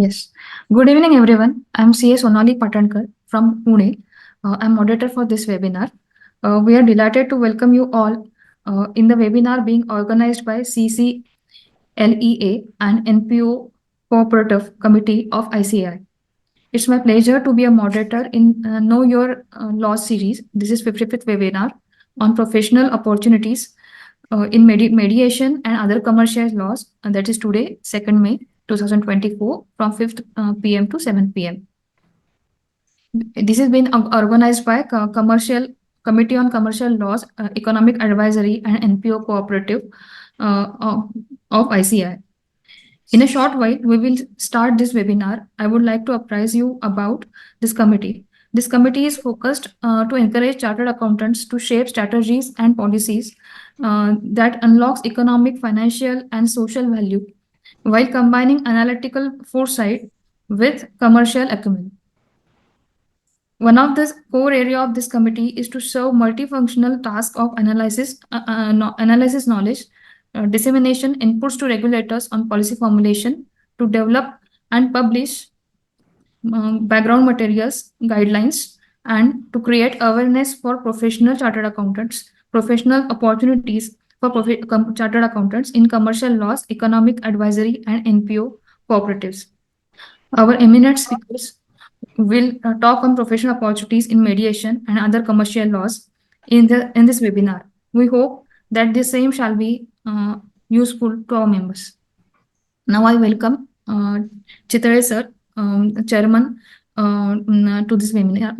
Yes. Good evening, everyone. I'm CA Sonali Patankar from Pune. I'm moderator for this webinar. We are delighted to welcome you all in the webinar being organized by CCLEA and NPO Cooperative Committee of ICAI. It's my pleasure to be a moderator in Know Your Law series. This is 55th webinar on professional opportunities in mediation and other commercial laws, and that is today, 2nd May 2024, from 5th p.m. to 7 p.m. This has been organized by Commercial Committee on Commercial Laws, Economic Advisory, and NPO Cooperative of ICI. In a short while, we will start this webinar. I would like to apprise you about this committee. This committee is focused to encourage chartered accountants to shape strategies and policies that unlocks economic, financial, and social value while combining analytical foresight with commercial acumen. One of the core area of this committee is to serve multifunctional task of analysis knowledge, dissemination, inputs to regulators on policy formulation, to develop and publish background materials, guidelines, and to create awareness for professional chartered accountants, professional opportunities for chartered accountants in commercial laws, economic advisory, and NPO cooperatives. Our eminent speakers will talk on professional opportunities in mediation and other commercial laws in this webinar. We hope that the same shall be useful to our members. Now I welcome Chitare sir, chairman, to this webinar.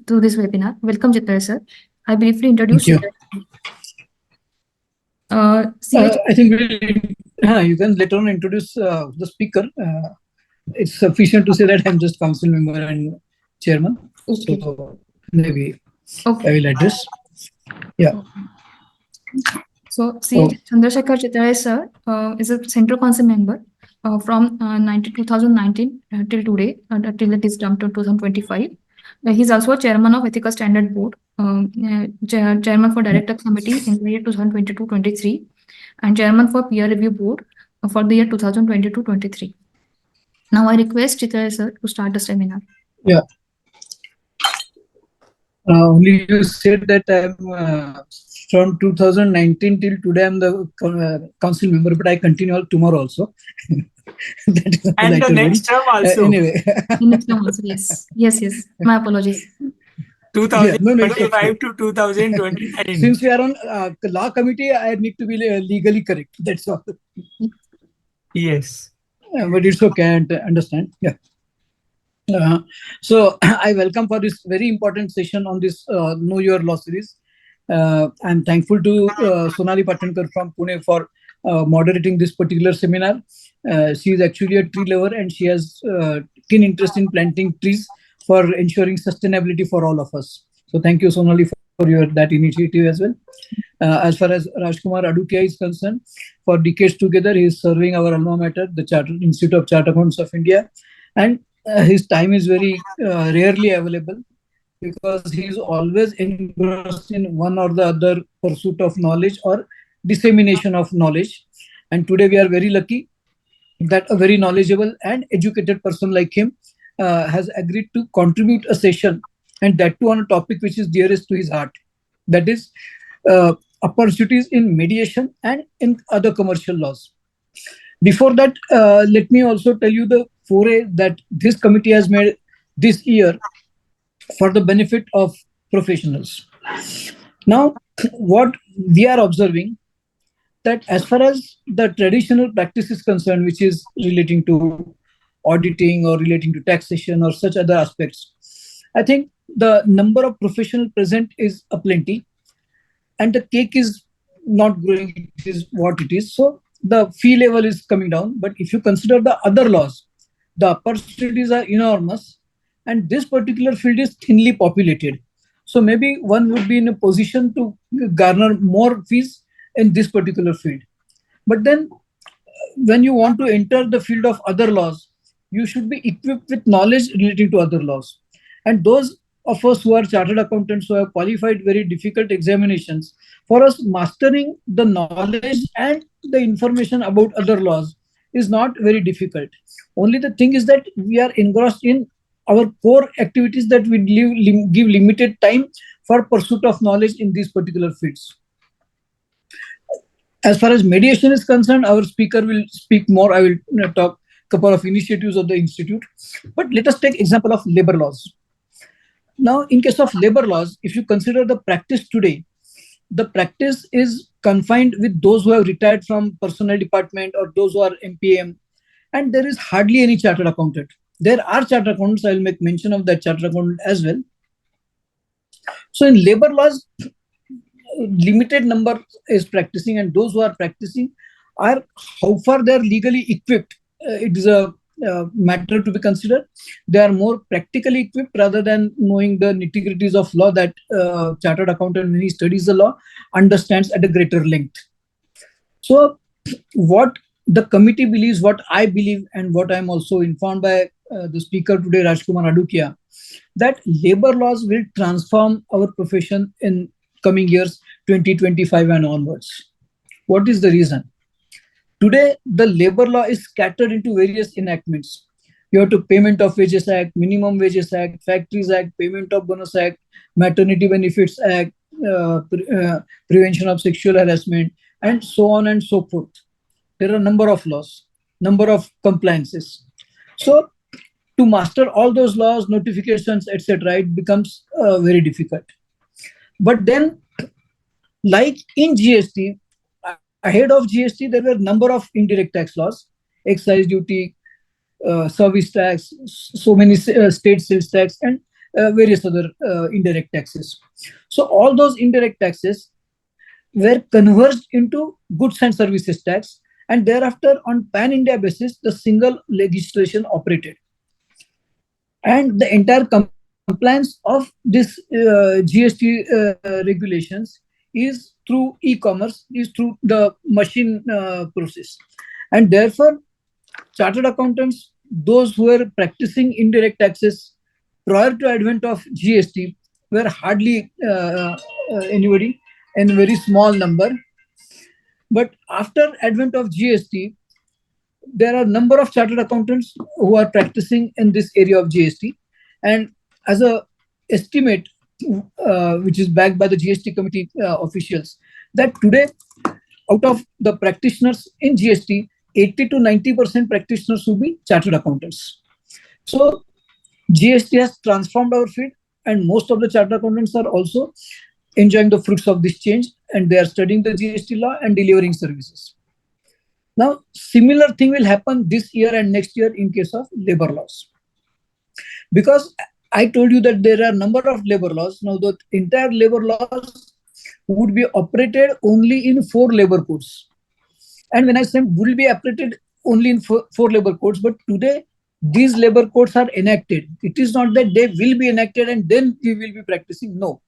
To this webinar. Welcome, Chitare sir. I briefly introduce you. I think you can later on introduce the speaker. It's sufficient to say that I'm just council member and chairman. Okay. So maybe I will address. Yeah. So C. Chandrasekhar Chitare sir is a central council member from 2019 till today, till it is dumped to 2025. He's also chairman of Ethical Standard Board, chairman for Director Committee in the year 2022-23, and chairman for Peer Review Board for the year 2022-23. Now I request Chitare sir to start the seminar. Yeah. Only you said that I'm from 2019 till today I'm the council member, but I continue tomorrow also. And the next term also. Anyway. Next term also, yes. Yes. My apologies. 2025 to 2029. Since we are on law committee, I need to be legally correct. That's all. Yes. But it's okay, I understand. Yeah. So I welcome for this very important session on this Know Your Law series. I'm thankful to Sonali Patankar from Pune for moderating this particular seminar. She is actually a tree lover and she has keen interest in planting trees for ensuring sustainability for all of us. So thank you, Sonali, for that initiative as well. As far as Rajkumar Adukia is concerned, for decades together, he is serving our alma mater, the Institute of Chartered Accountants of India. And his time is very rarely available because he is always engrossed in one or the other pursuit of knowledge or dissemination of knowledge. And today we are very lucky that a very knowledgeable and educated person like him has agreed to contribute a session, and that too on a topic which is dearest to his heart. That is opportunities in mediation and in other commercial laws. Before that, let me also tell you the foray that this committee has made this year for the benefit of professionals. Now, what we are observing that as far as the traditional practice is concerned, which is relating to auditing or relating to taxation or such other aspects, I think the number of professionals present is aplenty and the cake is not growing, it is what it is. So the fee level is coming down. But if you consider the other laws, the opportunities are enormous and this particular field is thinly populated. So maybe one would be in a position to garner more fees in this particular field. But then when you want to enter the field of other laws, you should be equipped with knowledge relating to other laws. And those of us who are chartered accountants who have qualified very difficult examinations, for us mastering the knowledge and the information about other laws is not very difficult. Only the thing is that we are engrossed in our core activities, that we give limited time for pursuit of knowledge in these particular fields. As far as mediation is concerned, our speaker will speak more. I will talk a couple of initiatives of the institute. But let us take example of labor laws. Now, in case of labor laws, if you consider the practice today, the practice is confined with those who have retired from personnel department or those who are MPM, and there is hardly any chartered accountant. There are chartered accountants. I will make mention of that chartered accountant as well. So in labor laws, limited number is practicing, and those who are practicing are how far they are legally equipped. It is a matter to be considered. They are more practically equipped rather than knowing the nitty-gritties of law that chartered accountant, when he studies the law, understands at a greater length. So what the committee believes, what I believe, and what I am also informed by the speaker today, Rajkumar Adukia, that labor laws will transform our profession in coming years, 2025 and onwards. What is the reason? Today, the labor law is scattered into various enactments. You have to Payment of Wages Act, Minimum Wages Act, Factories Act, Payment of Bonus Act, Maternity Benefits Act, Prevention of Sexual Harassment, and so on and so forth. There are a number of laws, number of compliances. So to master all those laws, notifications, etc., it becomes very difficult. But then, like in GST, ahead of GST, there were a number of indirect tax laws, excise duty, service tax, so many state sales tax, and various other indirect taxes. So all those indirect taxes were converged into goods and services tax, and thereafter on pan-India basis, the single legislation operated. And the entire compliance of this GST regulations is through e-commerce, is through the machine process. And therefore, chartered accountants, those who were practicing indirect taxes prior to advent of GST, were hardly anybody, and very small number. But after advent of GST, there are a number of chartered accountants who are practicing in this area of GST. And as a estimate, which is backed by the GST committee officials, that today, out of the practitioners in GST, 80 to 90% practitioners will be chartered accountants. So GST has transformed our field, and most of the chartered accountants are also enjoying the fruits of this change, and they are studying the GST law and delivering services. Now, similar thing will happen this year and next year in case of labor laws. Because I told you that there are a number of labor laws. Now, the entire labor laws would be operated only in 4 labor codes. And when I say will be operated only in 4 labor codes, but today these labor codes are enacted. It is not that they will be enacted and then we will be practicing. No.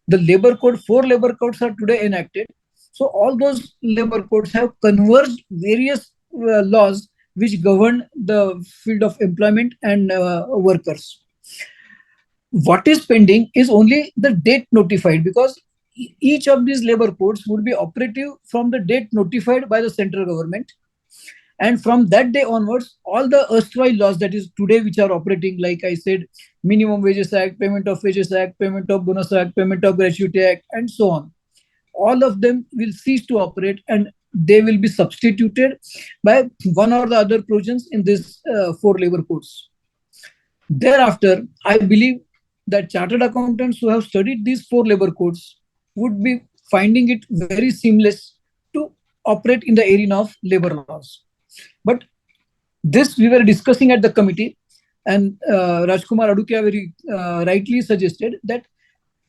The labor code, 4 labor codes are today enacted. So all those labor codes have converged various laws which govern the field of employment and workers. What is pending is only the date notified, because each of these labor codes would be operative from the date notified by the central government. And from that day onwards, all the erstwhile laws that is today which are operating, like I said, Minimum Wages Act, Payment of Wages Act, Payment of Bonus Act, Payment of Gratuity Act, and so on, all of them will cease to operate, and they will be substituted by one or the other provisions in these 4 labor codes. Thereafter, I believe that chartered accountants who have studied these 4 labor codes would be finding it very seamless to operate in the arena of labor laws. But this we were discussing at the committee, and Rajkumar Adukia very rightly suggested that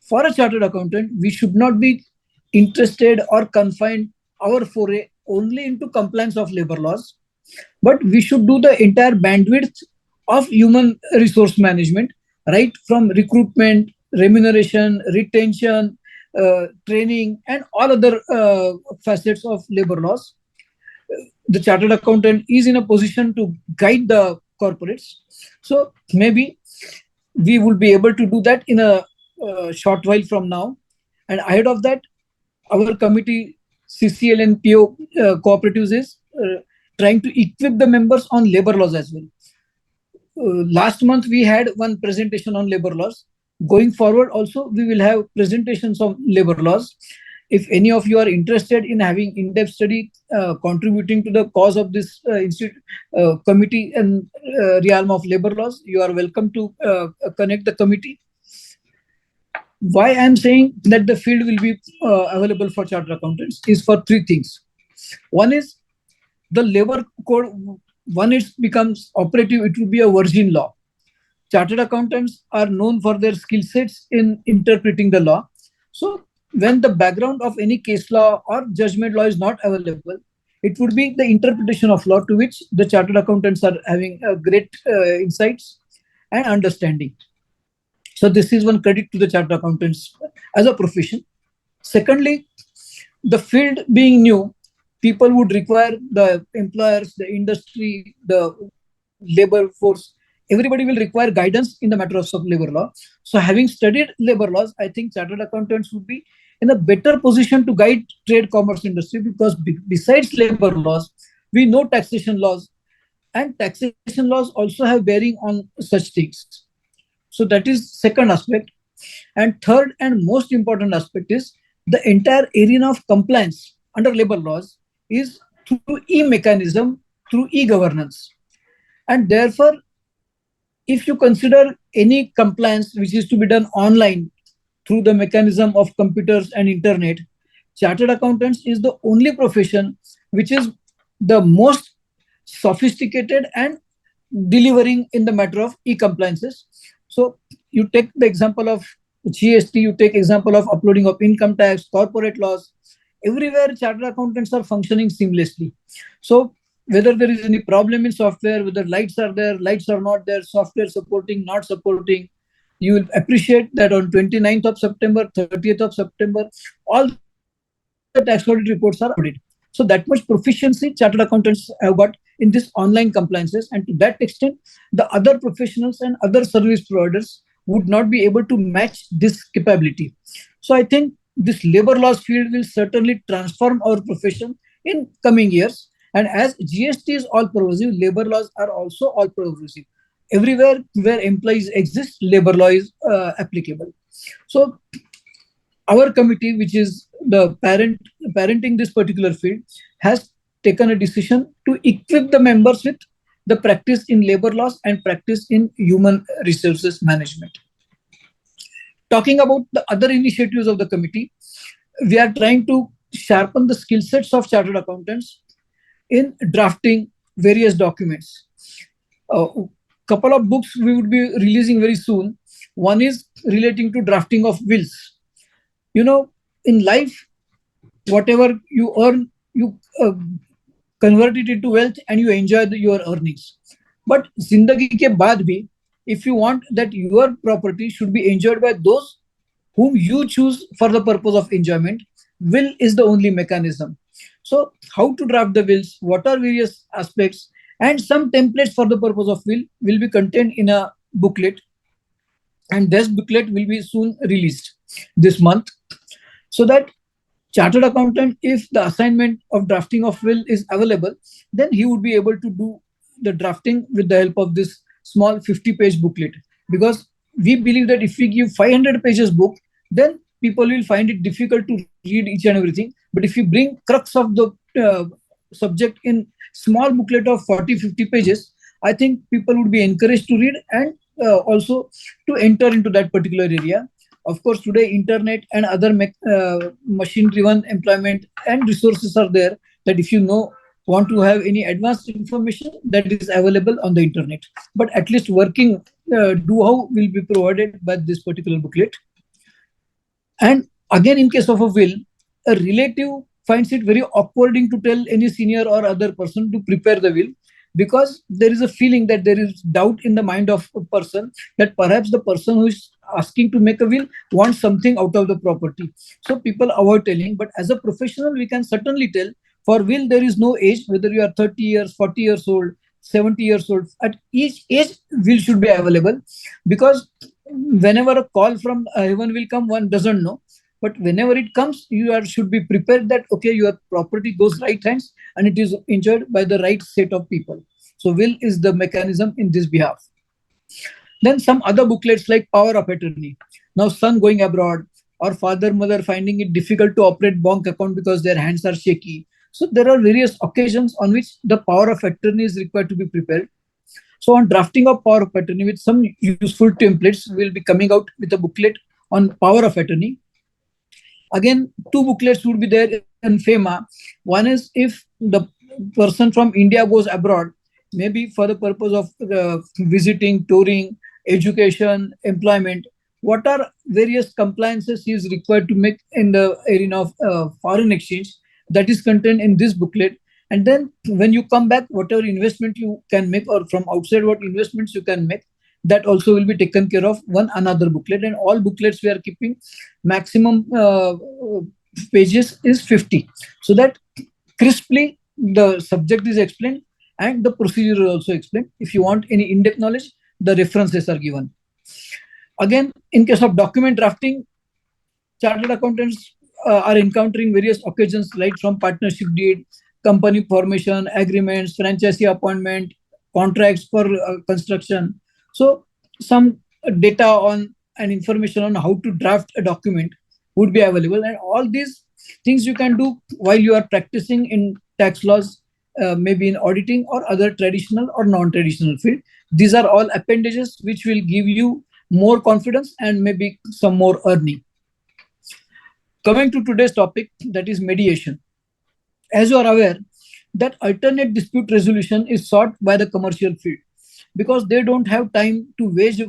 for a chartered accountant, we should not be interested or confined our foray only into compliance of labor laws, but we should do the entire bandwidth of human resource management, right from recruitment, remuneration, retention, training, and all other facets of labor laws. The chartered accountant is in a position to guide the corporates. So maybe we will be able to do that in a short while from now. And ahead of that, our committee, CCL and PO cooperatives is trying to equip the members on labor laws as well. Last month we had one presentation on labor laws. Going forward also we will have presentations on labor laws. If any of you are interested in having in-depth study, contributing to the cause of this committee and realm of labor laws, you are welcome to connect the committee. Why I'm saying that the field will be available for chartered accountants is for three things. One is the labor code. When it becomes operative, it will be a virgin law. Chartered accountants are known for their skill sets in interpreting the law. So when the background of any case law or judgment law is not available, it would be the interpretation of law to which the chartered accountants are having great insights and understanding. So this is one credit to the chartered accountants as a profession. Secondly, the field being new, people would require the employers, the industry, the labor force. Everybody will require guidance in the matters of labor law. So having studied labor laws, I think chartered accountants would be in a better position to guide trade commerce industry, because besides labor laws, we know taxation laws, and taxation laws also have bearing on such things. So that is second aspect. And third and most important aspect is the entire arena of compliance under labor laws is through e-mechanism, through e-governance. And therefore, if you consider any compliance which is to be done online through the mechanism of computers and internet, chartered accountants is the only profession which is the most sophisticated and delivering in the matter of e-compliances. So you take the example of GST, you take example of uploading of income tax, corporate laws. Everywhere chartered accountants are functioning seamlessly. So whether there is any problem in software, whether lights are there, lights are not there, software supporting, not supporting, you will appreciate that on 29th of September, 30th of September, all the tax audit reports are uploaded. So that much proficiency chartered accountants have got in this online compliances. And to that extent, the other professionals and other service providers would not be able to match this capability. So I think this labor laws field will certainly transform our profession in coming years. And as GST is all pervasive, labor laws are also all pervasive. Everywhere where employees exist, labor law is applicable. So our committee, which is the parenting this particular field, has taken a decision to equip the members with the practice in labor laws and practice in human resources management. Talking about the other initiatives of the committee, we are trying to sharpen the skill sets of chartered accountants in drafting various documents. Couple of books we would be releasing very soon. One is relating to drafting of wills. You know, in life, whatever you earn, you convert it into wealth and you enjoy your earnings. But zindagi ke baad bhi, if you want that your property should be enjoyed by those whom you choose for the purpose of enjoyment, will is the only mechanism. So how to draft the wills, what are various aspects, and some templates for the purpose of will be contained in a booklet. And this booklet will be soon released this month, so that chartered accountant, if the assignment of drafting of will is available, then he would be able to do the drafting with the help of this small 50-page booklet. Because we believe that if we give 500 pages book, then people will find it difficult to read each and everything. But if you bring crux of the subject in small booklet of 40-50 pages, I think people would be encouraged to read and also to enter into that particular area. Of course, today internet and other machine-driven employment and resources are there, that if you want to have any advanced information, that is available on the internet. But at least working do-how will be provided by this particular booklet. And again, in case of a will, a relative finds it very awkwarding to tell any senior or other person to prepare the will, because there is a feeling that there is doubt in the mind of a person that perhaps the person who is asking to make a will wants something out of the property. So people avoid telling. But as a professional, we can certainly tell. For will, there is no age, whether you are 30 years, 40 years old, 70 years old. At each age, will should be available, because whenever a call from heaven will come, one doesn't know. But whenever it comes, should be prepared that, okay, your property goes right hands and it is enjoyed by the right set of people. So will is the mechanism in this behalf. Then some other booklets like Power of Attorney. Now son going abroad or father mother finding it difficult to operate bank account because their hands are shaky. So there are various occasions on which the power of attorney is required to be prepared. So on drafting of power of attorney with some useful templates, we'll be coming out with a booklet on power of attorney. Again, two booklets would be there in FEMA. One is if the person from India goes abroad, maybe for the purpose of visiting, touring, education, employment, what are various compliances he is required to make in the arena of foreign exchange, that is contained in this booklet. And then when you come back, whatever investment you can make, or from outside what investments you can make, that also will be taken care of one another booklet. And all booklets we are keeping maximum pages is 50, so that crisply the subject is explained and the procedure is also explained. If you want any in-depth knowledge, the references are given. Again, in case of document drafting, chartered accountants are encountering various occasions, right from partnership deed, company formation, agreements, franchisee appointment, contracts for construction. So some data on and information on how to draft a document would be available. And all these things you can do while you are practicing in tax laws, maybe in auditing or other traditional or non-traditional field. These are all appendages which will give you more confidence and maybe some more earning. Coming to today's topic, that is mediation. As you are aware, that alternate dispute resolution is sought by the commercial field because they don't have time to wage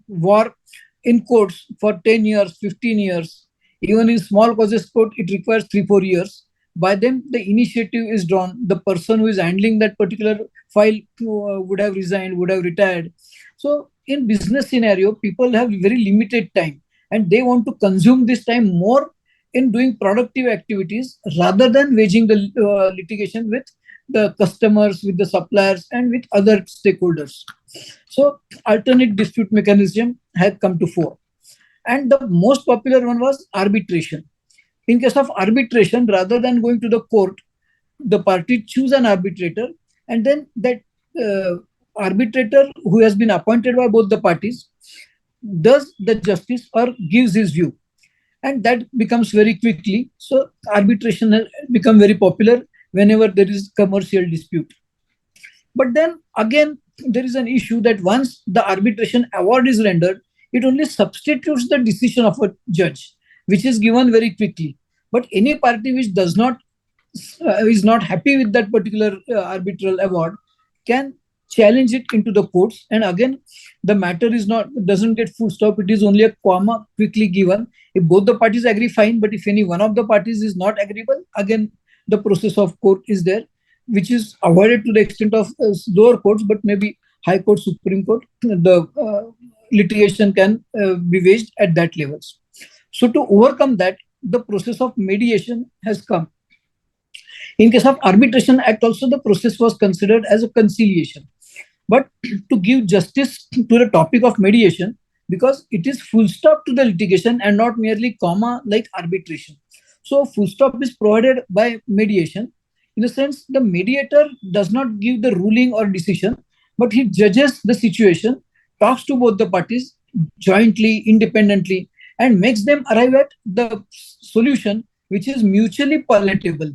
war in courts for 10 years, 15 years. Even in small causes court, it requires 3-4 years. By them, the initiative is drawn. The person who is handling that particular file would have resigned, would have retired. So in business scenario, people have very limited time and they want to consume this time more in doing productive activities rather than waging the litigation with the customers, with the suppliers, and with other stakeholders. So alternate dispute mechanism had come to fore. And the most popular one was arbitration. In case of arbitration, rather than going to the court, the party choose an arbitrator, and then that arbitrator who has been appointed by both the parties does the justice or gives his view, and that becomes very quickly. So arbitration has become very popular whenever there is commercial dispute. But then again, there is an issue that once the arbitration award is rendered, it only substitutes the decision of a judge, which is given very quickly. But any party which does not is not happy with that particular arbitral award can challenge it into the courts. And again, the matter is not doesn't get full stop. It is only a comma quickly given. If both the parties agree, fine. But if any one of the parties is not agreeable, again the process of court is there, which is avoided to the extent of lower courts, but maybe High Court, Supreme Court, the litigation can be waged at that levels. So to overcome that, the process of mediation has come. In case of Arbitration Act also, the process was considered as a conciliation. But to give justice to the topic of mediation, because it is full stop to the litigation and not merely comma like arbitration. So full stop is provided by mediation. In a sense, the mediator does not give the ruling or decision, but he judges the situation, talks to both the parties jointly, independently, and makes them arrive at the solution which is mutually palatable.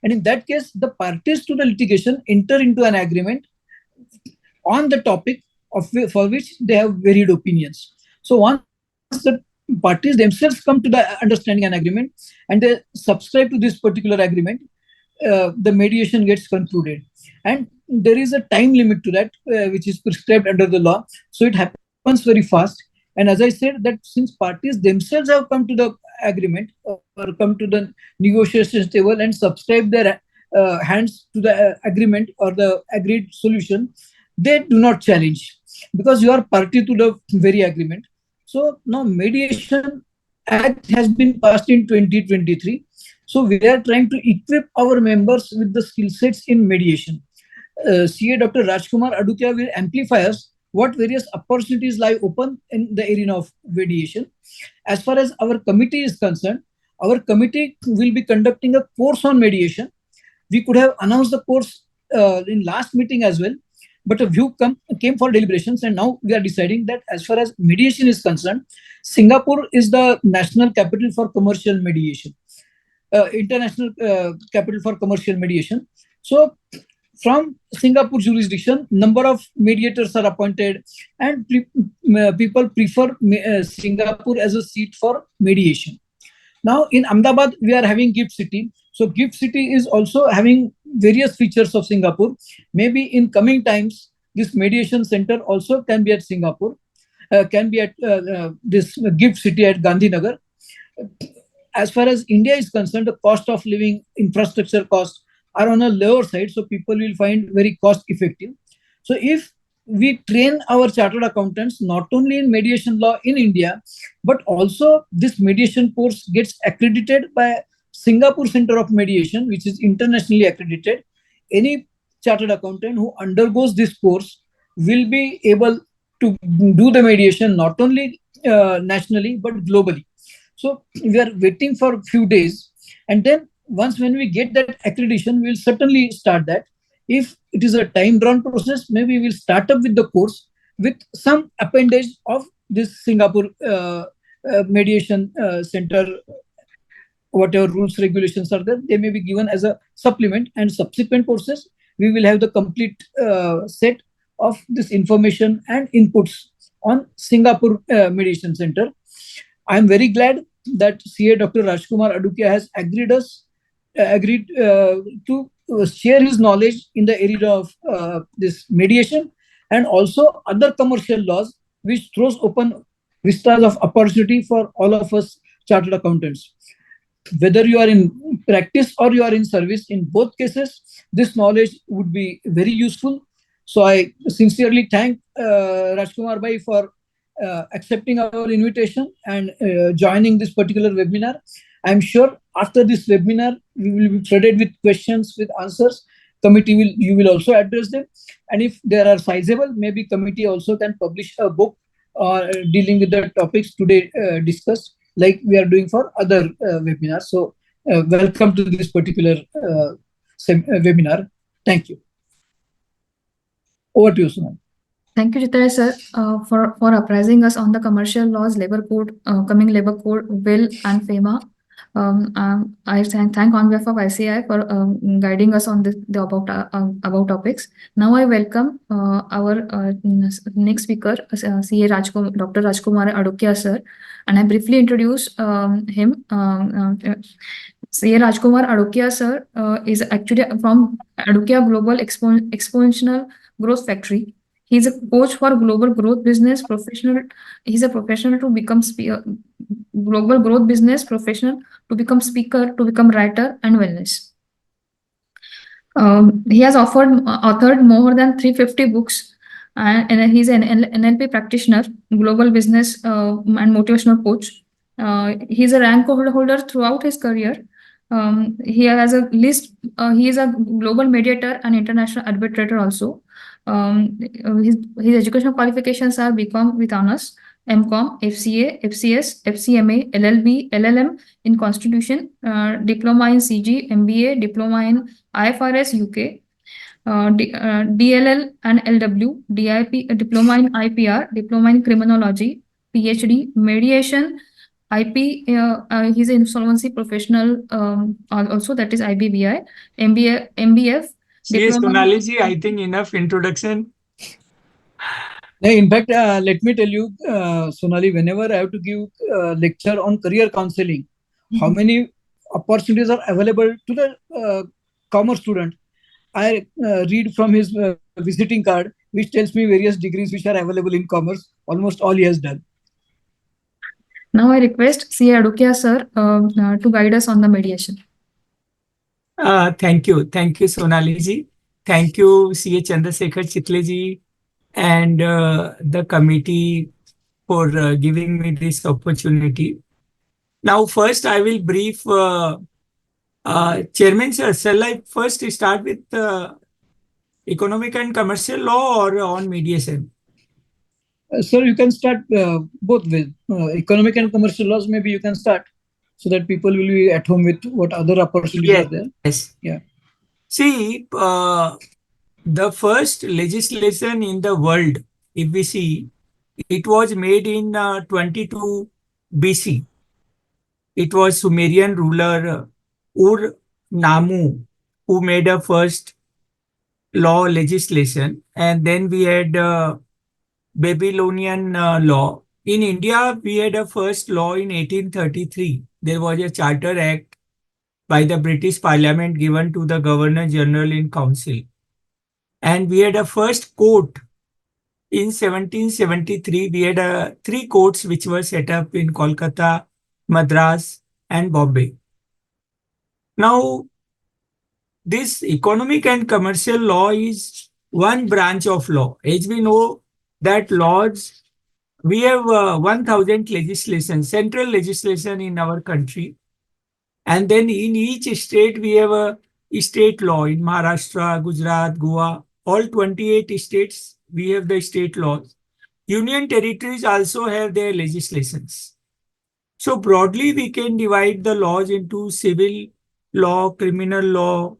And in that case, the parties to the litigation enter into an agreement on the topic for which they have varied opinions. So once the parties themselves come to the understanding and agreement and they subscribe to this particular agreement, the mediation gets concluded. And there is a time limit to that, which is prescribed under the law. So it happens very fast. And as I said, that since parties themselves have come to the agreement or come to the negotiation table and subscribe their hands to the agreement or the agreed solution, they do not challenge because you are party to the very agreement. So now Mediation Act has been passed in 2023. So we are trying to equip our members with the skill sets in mediation. CA Dr. Rajkumar Adukia will amplify us what various opportunities lie open in the arena of mediation. As far as our committee is concerned, our committee will be conducting a course on mediation. We could have announced the course in last meeting as well, but a view came for deliberations, and now we are deciding that as far as mediation is concerned, Singapore is the national capital for commercial mediation, international capital for commercial mediation. So from Singapore jurisdiction, number of mediators are appointed, and people prefer Singapore as a seat for mediation. Now in Ahmedabad, we are having Gift City. So Gift City is also having various features of Singapore. Maybe in coming times, this mediation center also can be at Singapore, can be at this Gift City at Gandhinagar. As far as India is concerned, the cost of living, infrastructure costs are on a lower side, so people will find very cost effective. So if we train our chartered accountants not only in mediation law in India, but also this mediation course gets accredited by Singapore Center of Mediation, which is internationally accredited. Any chartered accountant who undergoes this course will be able to do the mediation not only nationally but globally. So we are waiting for a few days, and then once when we get that accreditation, we'll certainly start that. If it is a time-drawn process, maybe we'll start up with the course with some appendage of this Singapore mediation center, whatever rules, regulations are there, they may be given as a supplement, and subsequent courses, we will have the complete set of this information and inputs on Singapore Mediation Center. I am very glad that CA Dr. Rajkumar Adukia has agreed to share his knowledge in the area of this mediation and also other commercial laws, which throws open vistas of opportunity for all of us chartered accountants. Whether you are in practice or you are in service, in both cases, this knowledge would be very useful. So I sincerely thank Rajkumar Bhai for accepting our invitation and joining this particular webinar. I'm sure after this webinar, we will be flooded with questions, with answers. You will also address them. And if there are sizable, maybe committee also can publish a book dealing with the topics today discussed, like we are doing for other webinars. So welcome to this particular webinar. Thank you. Over to you, Sunal. Thank you, Chitra sir, for apprising us on the commercial laws, labor code, coming labor code, will and FEMA. I thank on behalf of ICI for guiding us on the about topics. Now I welcome our next speaker, CA Dr. Rajkumar Adukia sir, and I briefly introduce him. CA Rajkumar Adukia sir is actually from Adukia Global Exponential Growth Factory. He's a coach for global growth business professional. He's a professional to become global growth business professional, to become speaker, to become writer, and wellness. He has authored more than 350 books, and he's an NLP practitioner, global business and motivational coach. He's a rank holder throughout his career. He has a list. He is a global mediator and international arbitrator also. His educational qualifications are BCom with honors, MCom, FCA, FCS, FCMA, LLB, LLM in Constitution, Diploma in CG, MBA, Diploma in IFRS UK, DLL and LW, DIP, Diploma in IPR, Diploma in Criminology, PhD, Mediation, IP, he's an insolvency professional also, that is IBBI, MBA, MBF. Yes, Sonali, I think enough introduction. In fact, let me tell you, Sonali, whenever I have to give a lecture on career counseling, how many opportunities are available to the commerce student, I read from his visiting card, which tells me various degrees which are available in commerce. Almost all he has done. Now I request CA Adukia sir to guide us on the mediation. Thank you. Thank you, Sonali ji. Thank you, CA Chandrasekhar Chitle ji, and the committee for giving me this opportunity. Now, first, I will brief Chairman sir. Shall I first start with economic and commercial law or on mediation? Sir, you can start both with economic and commercial laws. Maybe you can start so that people will be at home with what other opportunities are there. Yes. Yeah. See, the first legislation in the world, if we see, it was made in 22 BC. It was Sumerian ruler Ur Namu who made a first law legislation, and then we had Babylonian law. In India, we had a first law in 1833. There was a Charter Act by the British Parliament given to the Governor General in Council. And we had a first court in 1773. We had three courts which were set up in Kolkata, Madras, and Bombay. Now, this economic and commercial law is one branch of law. As we know that laws, we have 1,000 legislation, central legislation in our country. And then in each state, we have a state law in Maharashtra, Gujarat, Goa, all 28 states, we have the state laws. Union territories also have their legislations. So broadly, we can divide the laws into civil law, criminal law,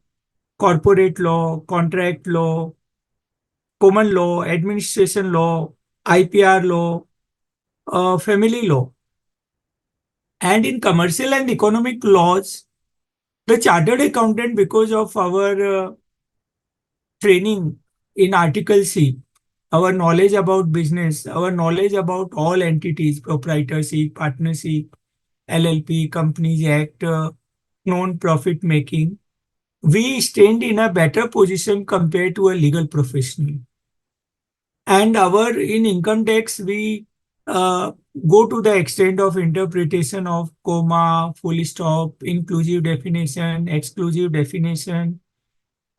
corporate law, contract law, common law, administration law, IPR law, family law. And in commercial and economic laws, the chartered accountant, because of our training in Article C, our knowledge about business, our knowledge about all entities, proprietorship, partnership, LLP, Companies Act, non-profit making, we stand in a better position compared to a legal professional. And our in income tax, we uh, go to the extent of interpretation of comma, full stop, inclusive definition, exclusive definition,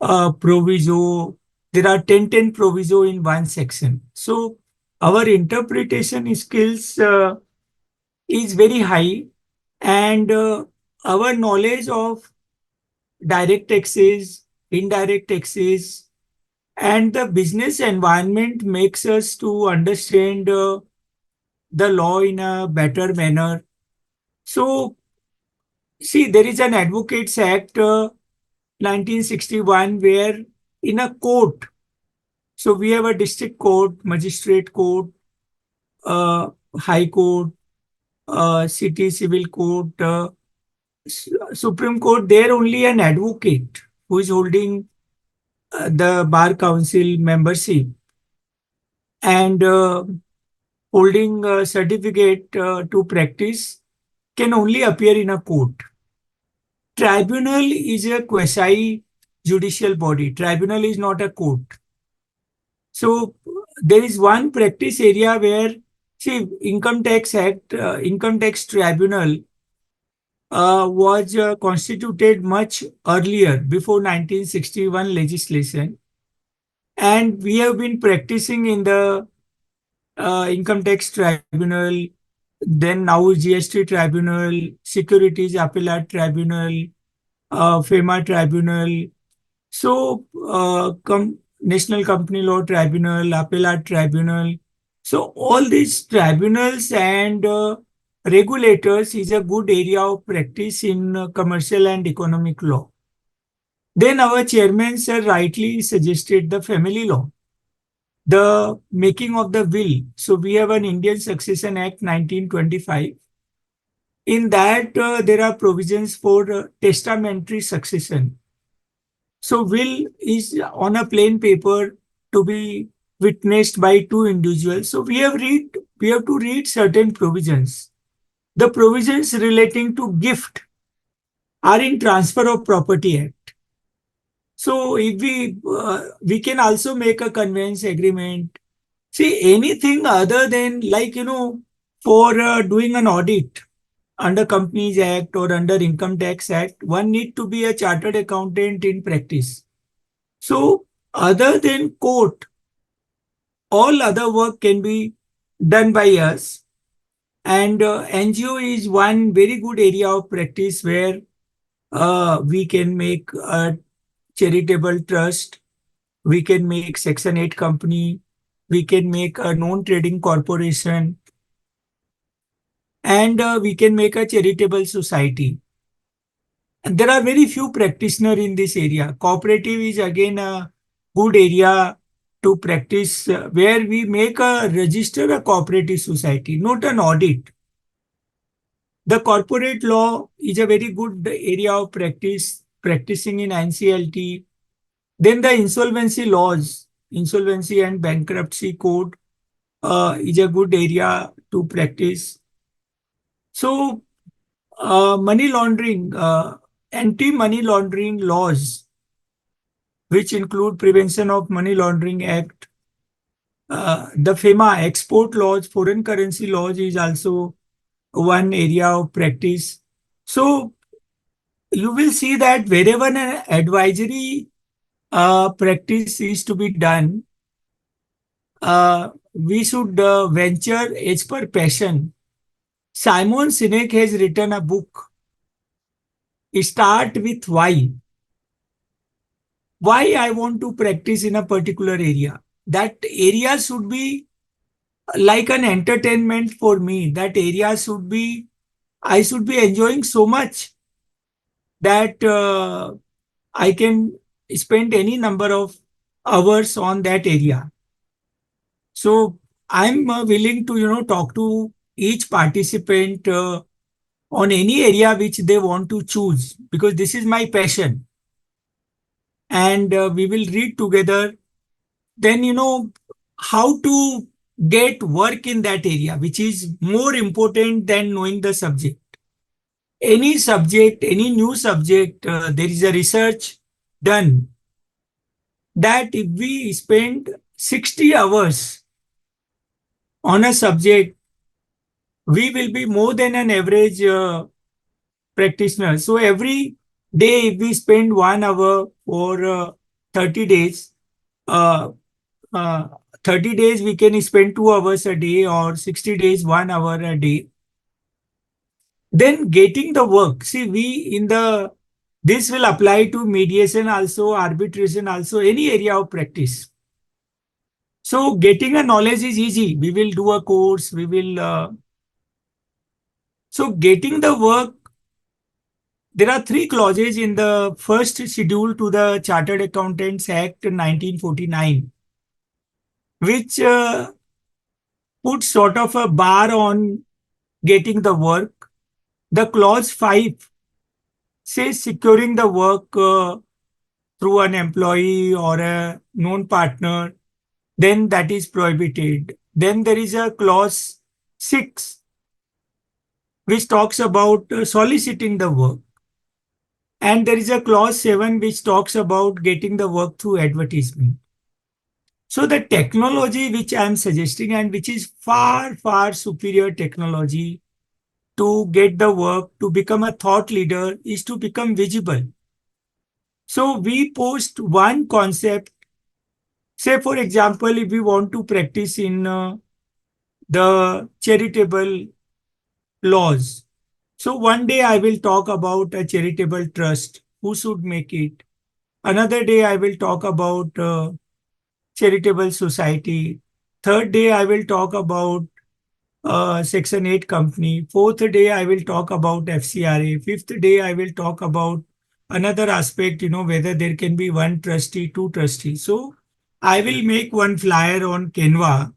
proviso. There are 10 proviso in one section. So our interpretation skills is very high, and our knowledge of direct taxes, indirect taxes, and the business environment makes us to understand the law in a better manner. So, see, there is an Advocates Act 1961 where in a court, so we have a district court, magistrate court, uh, high court, city civil court, Supreme Court, there only an advocate who is holding the bar council membership and holding a certificate to practice can only appear in a court. Tribunal is a quasi judicial body. Tribunal is not a court. So there is one practice area where, see, Income Tax Act, Income Tax Tribunal was constituted much earlier, before 1961 legislation. And we have been practicing in the Income Tax Tribunal, then now GST Tribunal, Securities Appellate Tribunal, FEMA Tribunal. So, National Company Law Tribunal, Appellate Tribunal. So, all these tribunals and regulators is a good area of practice in commercial and economic law. Then our chairman, sir, rightly suggested the family law, the making of the will. So we have an Indian Succession Act 1925. In that, there are provisions for testamentary succession. So will is on a plain paper to be witnessed by two individuals. So we have to read certain provisions. The provisions relating to gift are in Transfer of Property Act. So if we can also make a conveyance agreement. See, anything other than, like, for doing an audit under Companies Act or under Income Tax Act, one need to be a chartered accountant in practice. So other than court, all other work can be done by us. And NGO is one very good area of practice where we can make a charitable trust, we can make Section 8 company, we can make a non-trading corporation, and we can make a charitable society. And there are very few practitioners in this area. Cooperative is again a good area to practice, where we make a register a cooperative society, not an audit. The corporate law is a very good area of practicing in NCLT. Then the insolvency laws, insolvency and bankruptcy code is a good area to practice. So, money laundering, anti-money laundering laws, which include Prevention of Money Laundering Act, the FEMA export laws, foreign currency laws is also one area of practice. So you will see that wherever an advisory practice is to be done, we should venture as per passion. Simon Sinek has written a book, Start with Why. Why I want to practice in a particular area. That area should be like an entertainment for me. That area should be, I should be enjoying so much that I can spend any number of hours on that area. So I'm willing to, talk to each participant on any area which they want to choose, because this is my passion. And we will read together. Then, how to get work in that area, which is more important than knowing the subject. Any subject, any new subject, there is a research done that if we spend 60 hours on a subject, we will be more than an average practitioner. So every day, if we spend 1 hour for 30 days, uh, uh, 30 days we can spend 2 hours a day, or 60 days, 1 hour a day. Then getting the work. See, this will apply to mediation also, arbitration also, any area of practice. So getting a knowledge is easy. We will do a course. So getting the work, there are 3 clauses in the first schedule to the Chartered Accountants Act 1949, which puts sort of a bar on getting the work. The clause 5 says securing the work through an employee or a known partner, then that is prohibited. Then there is a clause 6 which talks about soliciting the work. And there is a clause 7 which talks about getting the work through advertisement. So the technology which I am suggesting, and which is far, far superior technology to get the work, to become a thought leader, is to become visible. So we post one concept. Say, for example, if we want to practice in the charitable laws. So one day I will talk about a charitable trust, who should make it. Another day I will talk about charitable society. Third day I will talk about Section 8 company. Fourth day I will talk about FCRA. Fifth day I will talk about another aspect, whether there can be one trustee, two trustees. So I will make one flyer on Canva,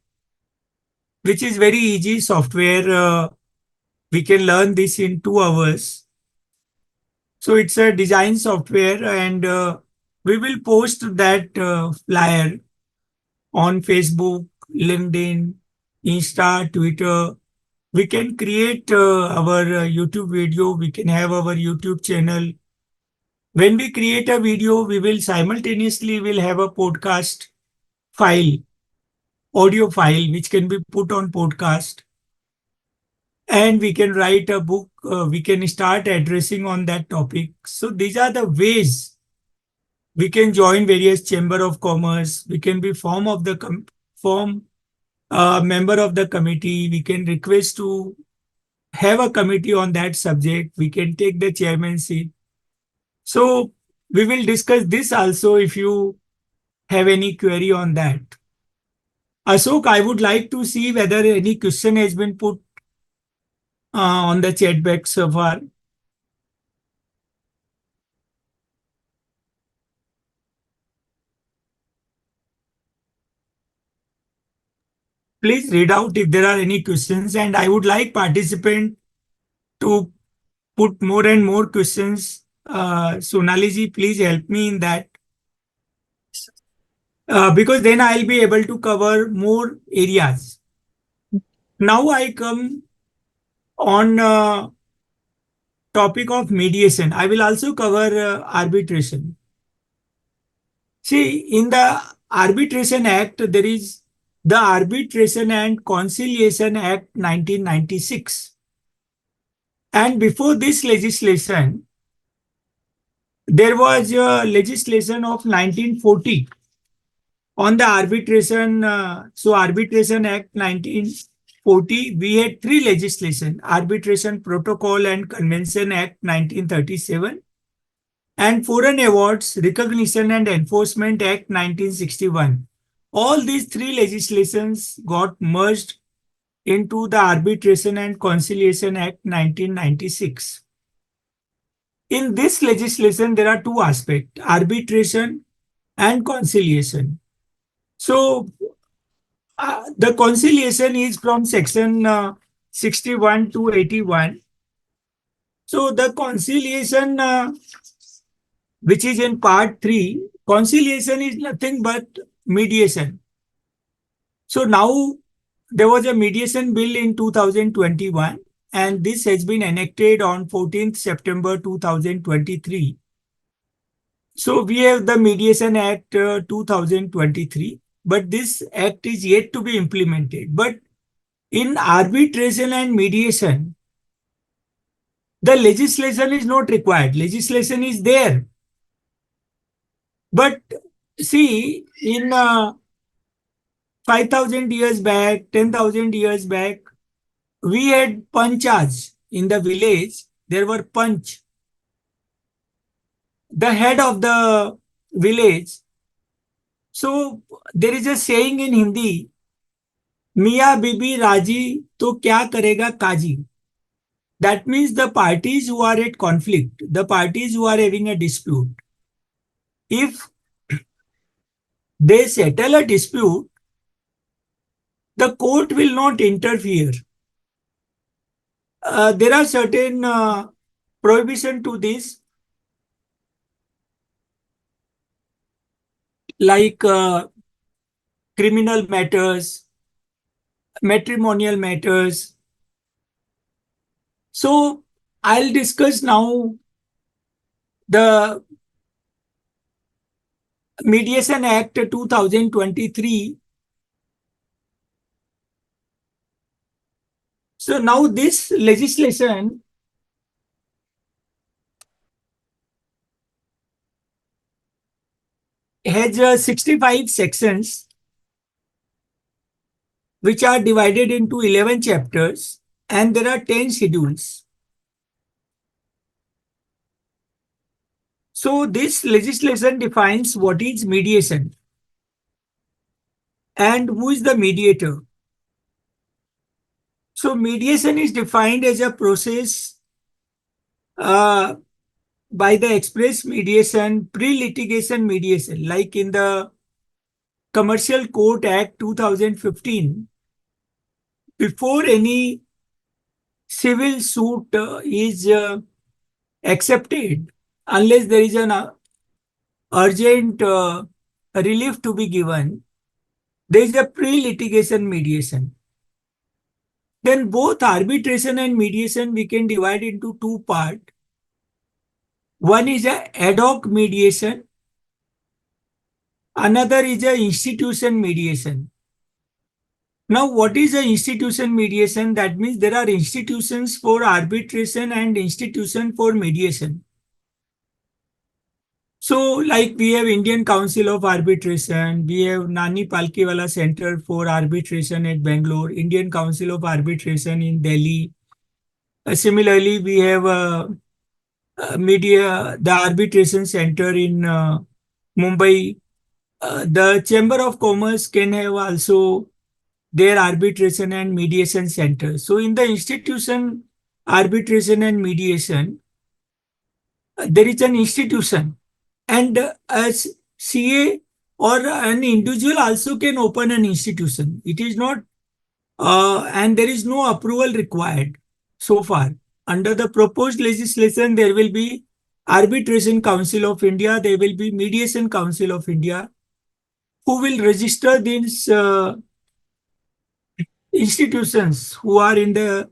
which is very easy software. We can learn this in 2 hours. So it's a design software, and we will post that flyer on Facebook, LinkedIn, Insta, Twitter. We can create our YouTube video. We can have our YouTube channel. When we create a video, we will simultaneously will have a podcast file, audio file, which can be put on podcast. And we can write a book. We can start addressing on that topic. So these are the ways we can join various chamber of commerce. We can be form member of the committee. We can request to have a committee on that subject. We can take the chairmanship. So we will discuss this also if you have any query on that. Ashok, I would like to see whether any question has been put on the chat box so far. Please read out if there are any questions, and I would like participant to put more and more questions. Sonali ji, please help me in that. Because then I'll be able to cover more areas. Now I come on topic of mediation. I will also cover arbitration. See, in the Arbitration Act, there is the Arbitration and Conciliation Act 1996. And before this legislation, there was a legislation of 1940 on the arbitration. So Arbitration Act 1940, we had three legislation: Arbitration Protocol and Convention Act 1937, and Foreign Awards Recognition and Enforcement Act 1961. All these three legislations got merged into the Arbitration and Conciliation Act 1996. In this legislation, there are two aspects: arbitration and conciliation. So, the conciliation is from section 61 to 81. So, the conciliation, which is in part 3, conciliation is nothing but mediation. So, now there was a mediation bill in 2021, and this has been enacted on 14th September 2023. So we have the Mediation Act 2023, but this act is yet to be implemented. But in arbitration and mediation, the legislation is not required. Legislation is there. But see, in 5,000 years back, 10,000 years back, we had panchas in the village. There were panch, the head of the village. So there is a saying in Hindi, Miya Bibi Raji to kya karega kaji. That means the parties who are at conflict, the parties who are having a dispute, if they settle a dispute, the court will not interfere. There are certain prohibition to this, like criminal matters, matrimonial matters. So I'll discuss now the Mediation Act 2023. So now this legislation has 65 sections, which are divided into 11 chapters, and there are 10 schedules. So this legislation defines what is mediation and who is the mediator. So mediation is defined as a process by the express mediation, pre-litigation mediation, like in the Commercial Court Act 2015. Before any civil suit is accepted, unless there is an urgent relief to be given, there is a pre-litigation mediation. Then both arbitration and mediation we can divide into two parts. One is a ad hoc mediation, another is a institution mediation. Now, what is a institution mediation? That means there are institutions for arbitration and institution for mediation. So, like we have Indian Council of Arbitration, we have Nani Palkhiwala Center for Arbitration at Bangalore, Indian Council of Arbitration in Delhi. Similarly, we have the Arbitration Center in Mumbai. The Chamber of Commerce can have also their arbitration and mediation center. So in the institution arbitration and mediation, there is an institution, and as CA or an individual also can open an institution. It is not, and there is no approval required so far. Under the proposed legislation, there will be Arbitration Council of India, there will be Mediation Council of India, who will register these institutions who are in the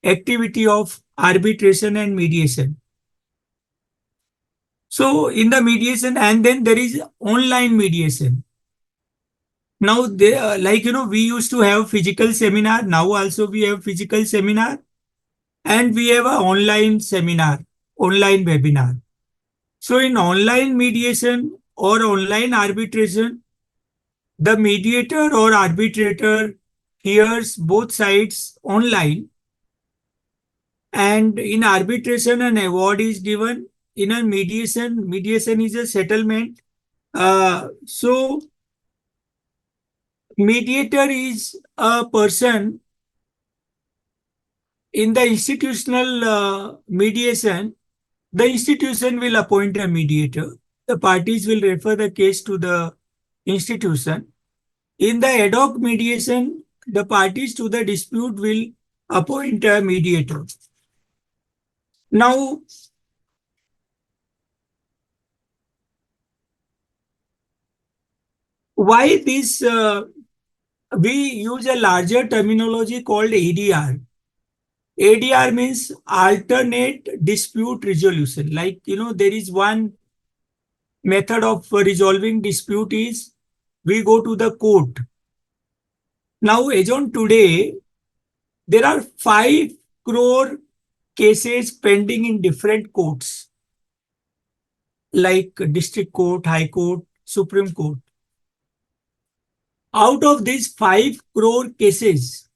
activity of arbitration and mediation. So in the mediation, and then there is online mediation. Now, they, like, we used to have physical seminar. Now also we have physical seminar, and we have a online seminar, online webinar. So in online mediation or online arbitration, the mediator or arbitrator hears both sides online, and in arbitration an award is given. In a mediation is a settlement. So mediator is a person in the institutional mediation. The institution will appoint a mediator. The parties will refer the case to the institution. In the ad hoc mediation, the parties to the dispute will appoint a mediator. Now, why this? We use a larger terminology called ADR. ADR means alternate dispute resolution. Like, there is one method of resolving dispute is we go to the court. Now, as on today, there are 5 crore cases pending in different courts, like district court, high court, Supreme Court. Out of these 5 crore cases,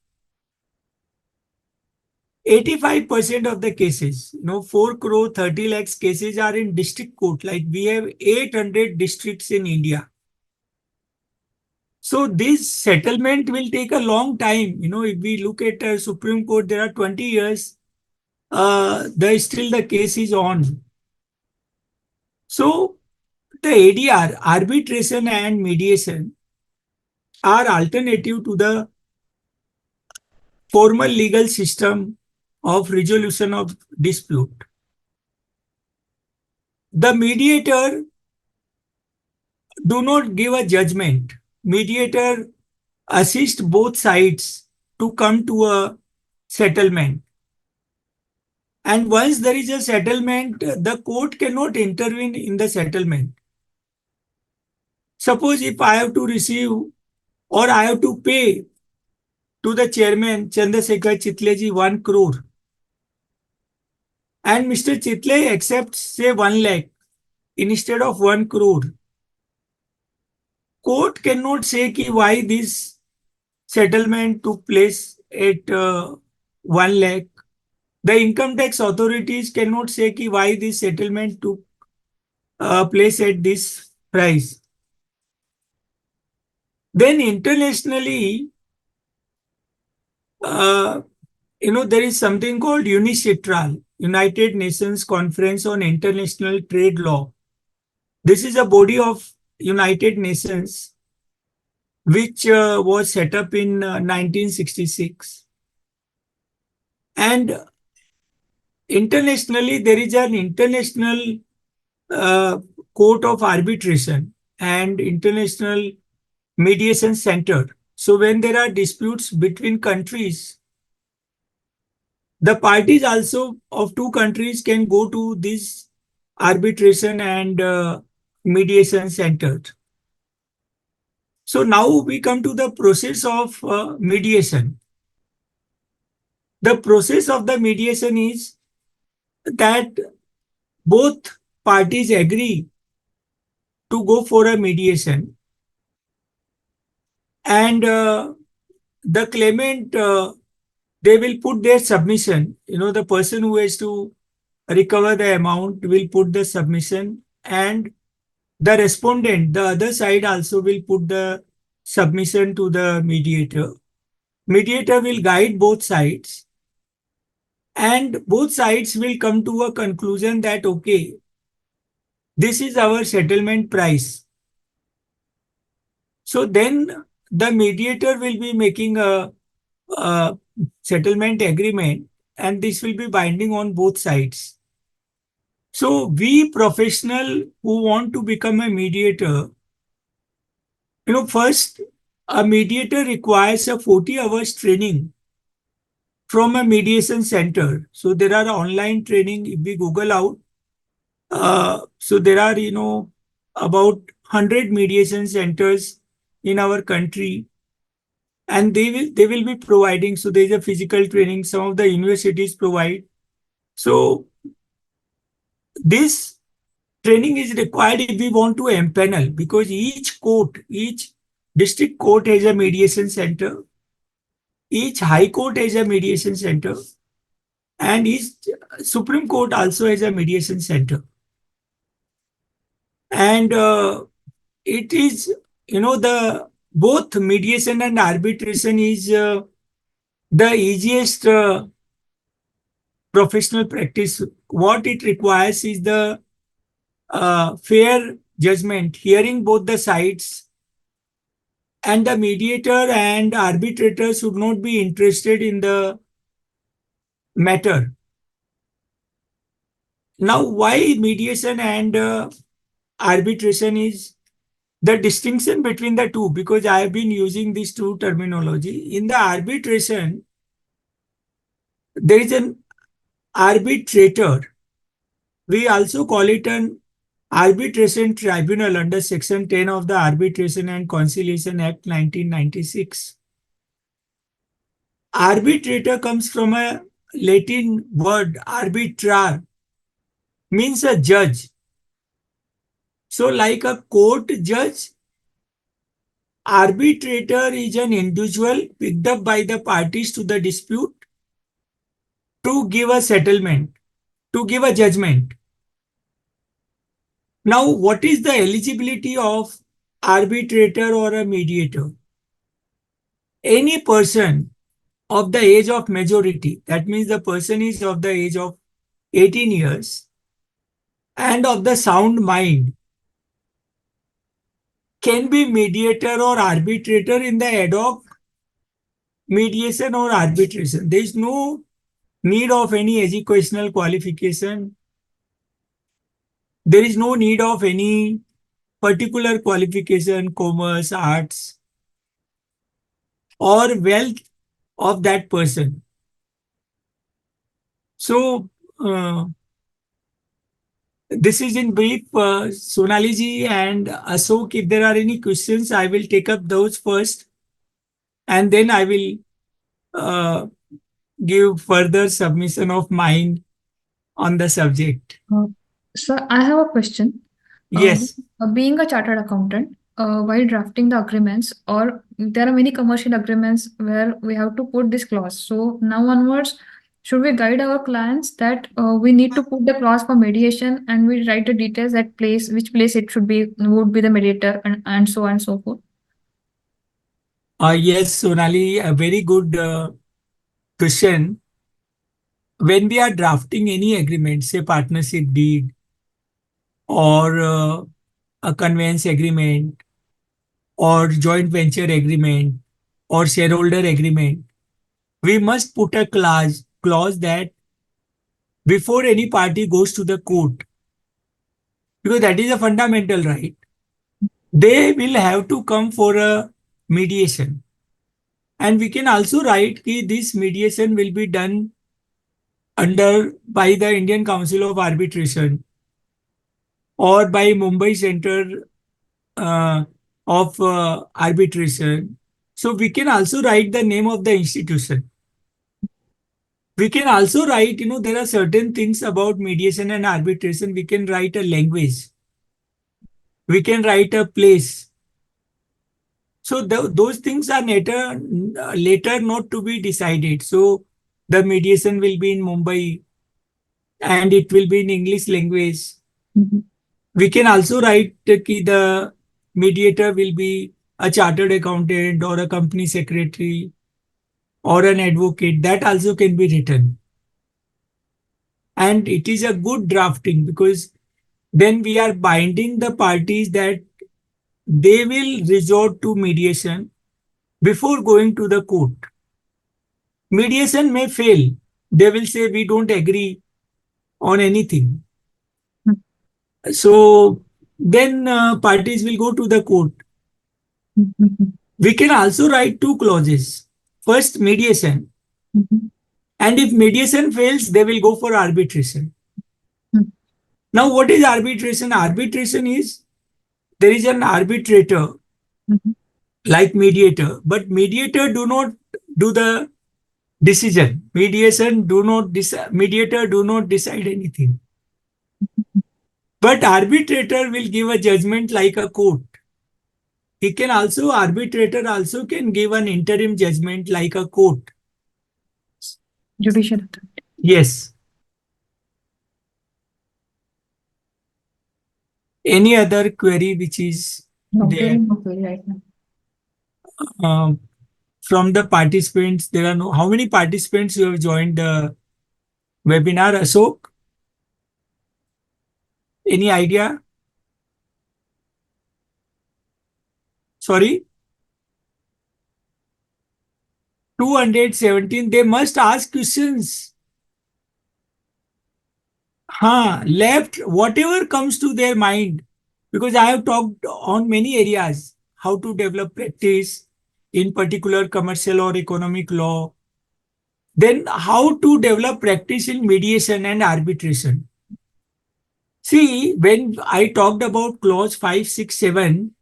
85% of the cases, 4 crore 30 lakhs cases are in district court. Like we have 800 districts in India. So this settlement will take a long time. If we look at Supreme Court, there are 20 years. Still the case is on. So the ADR, arbitration and mediation, are alternative to the formal legal system of resolution of dispute. The mediator do not give a judgment. Mediator assist both sides to come to a settlement. And once there is a settlement, the court cannot intervene in the settlement. Suppose if I have to receive or I have to pay to the chairman Chandrasekhar Chitleji 1 crore, and Mr. Chitle accepts say 1 lakh instead of 1 crore, court cannot say ki why this settlement took place at 1 lakh. The income tax authorities cannot say ki why this settlement took place at this price. Then internationally, there is something called UNICITRAL, United Nations Conference on International Trade Law. This is a body of United Nations which was set up in 1966. And internationally, there is an international court of arbitration and international mediation center. So when there are disputes between countries, the parties also of 2 countries can go to this arbitration and mediation center. So now we come to the process of mediation. The process of the mediation is that both parties agree to go for a mediation, and the claimant, they will put their submission. The person who has to recover the amount will put the submission, and the respondent, the other side, also will put the submission to the mediator. mediator will guide both sides, and both sides will come to a conclusion that, okay, this is our settlement price. So then the mediator will be making a settlement agreement, and this will be binding on both sides. So we professional who want to become a mediator, first, a mediator requires a 40 hours training from a mediation center. So there are online training. If we Google out, so there are, about 100 mediation centers in our country, and they will be providing. So there is a physical training. Some of the universities provide. So this training is required if we want to empanel, because each district court has a mediation center, each high court has a mediation center, and each Supreme Court also has a mediation center. And it is, the both mediation and arbitration is the easiest professional practice. What it requires is the fair judgment, hearing both the sides, and the mediator and arbitrator should not be interested in the matter. Now, why mediation and arbitration is the distinction between the two? Because I have been using these two terminology. In the arbitration, there is an arbitrator. We also call it an arbitration tribunal under Section 10 of the Arbitration and Conciliation Act 1996. Arbitrator comes from a Latin word arbitrar, means a judge. So like a court judge, arbitrator is an individual picked up by the parties to the dispute to give a settlement, to give a judgment. Now, what is the eligibility of arbitrator or a mediator? Any person of the age of majority, that means the person is of the age of 18 years and of the sound mind, can be mediator or arbitrator in the ad hoc mediation or arbitration. There is no need of any educational qualification. There is no need of any particular qualification, commerce, arts, or wealth of that person. So, this is in brief. Sonali ji and Ashok, if there are any questions, I will take up those first, and then I will give further submission of mine on the subject. Sir, I have a question. Yes. Being a chartered accountant, while drafting the agreements, or there are many commercial agreements where we have to put this clause. So now onwards, should we guide our clients that we need to put the clause for mediation, and we write the details at which place it should be, would be the mediator, and so on and so forth? Yes, Sonali, a very good question. When we are drafting any agreement, say partnership deed or a conveyance agreement or joint venture agreement or shareholder agreement, we must put a clause that before any party goes to the court, because that is a fundamental right, they will have to come for a mediation. And we can also write that this mediation will be done by the Indian Council of Arbitration or by Mumbai Center of Arbitration. So we can also write the name of the institution. We can also write, there are certain things about mediation and arbitration. We can write a language. We can write a place. So those things are later not to be decided. So the mediation will be in Mumbai and it will be in English language. We can also write that the mediator will be a chartered accountant or a company secretary or an advocate, that also can be written. And it is a good drafting because then we are binding the parties that they will resort to mediation before going to the court. Mediation may fail. They will say, we don't agree on anything. So then parties will go to the court. We can also write two clauses. First, mediation. And if mediation fails, they will go for arbitration. Now, what is arbitration? Arbitration is there is an arbitrator like mediator, but mediator do not do the decision. Mediator do not decide anything. But arbitrator will give a judgment like a court. Arbitrator also can give an interim judgment like a court. Judicial authority. Yes. Any other query which is No, there there is no query right now. from the participants? There are no. How many participants you have joined the webinar, Ashok? Any idea? Sorry? 217. They must ask questions. Left, whatever comes to their mind. Because I have talked on many areas how to develop practice, in particular commercial or economic law. Then how to develop practice in mediation and arbitration. See, when I talked about clause 5, 6, 7,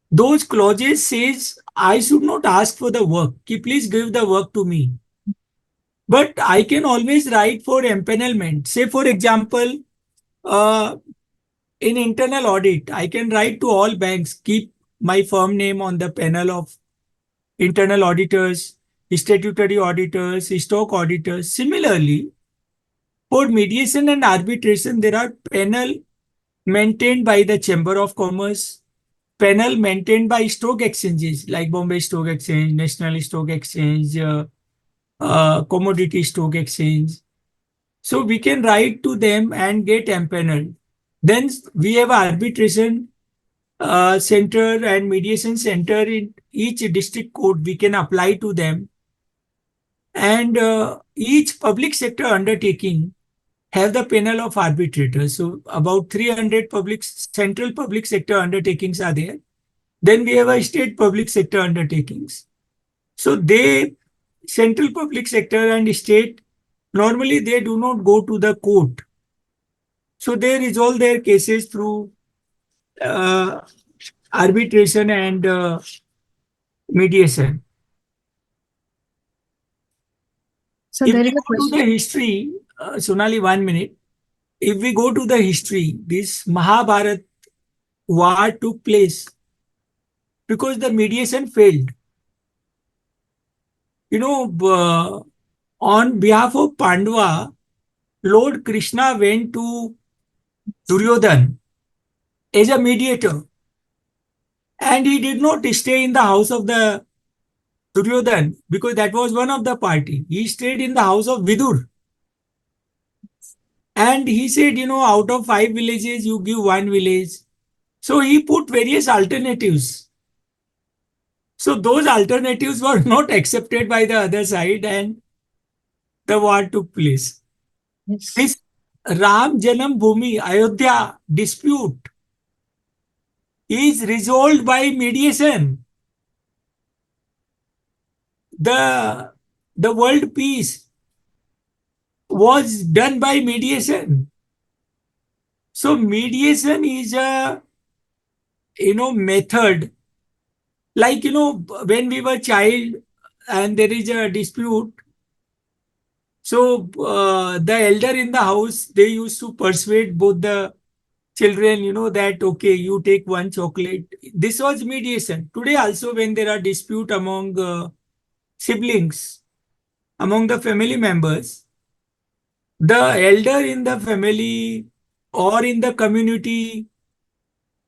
those clauses says I should not ask for the work. Please give the work to me. But I can always write for empanelment. Say, for example, in internal audit, I can write to all banks, keep my firm name on the panel of internal auditors, statutory auditors, stock auditors. Similarly, for mediation and arbitration, there are panel maintained by the Chamber of Commerce, panel maintained by stock exchanges like Bombay Stock Exchange, National Stock Exchange, Commodity Stock Exchange. So we can write to them and get empaneled. Then we have arbitration center and mediation center in each district court. We can apply to them. And each public sector undertaking have the panel of arbitrators. So about 300 central public sector undertakings are there. Then we have a state public sector undertakings. So central public sector and state, normally they do not go to the court. So they resolve their cases through arbitration and mediation. So If there we is a go to the question. history, Sonali, 1 minute. If we go to the history, this Mahabharat war took place because the mediation failed. On behalf of Pandava, Lord Krishna went to Duryodhan as a mediator. And he did not stay in the house of the Duryodhan because that was one of the party. He stayed in the house of Vidur. And he said, out of 5 villages, you give 1 village. So he put various alternatives. So those alternatives were not accepted by the other side and the war took place. Yes. This Ram Janam Bhoomi Ayodhya dispute is resolved by mediation. The world peace was done by mediation. So mediation is a method. Like when we were child and there is a dispute, so the elder in the house, they used to persuade both the children, that okay, you take 1 chocolate. This was mediation. Today also, when there are dispute among siblings, among the family members, the elder in the family or in the community,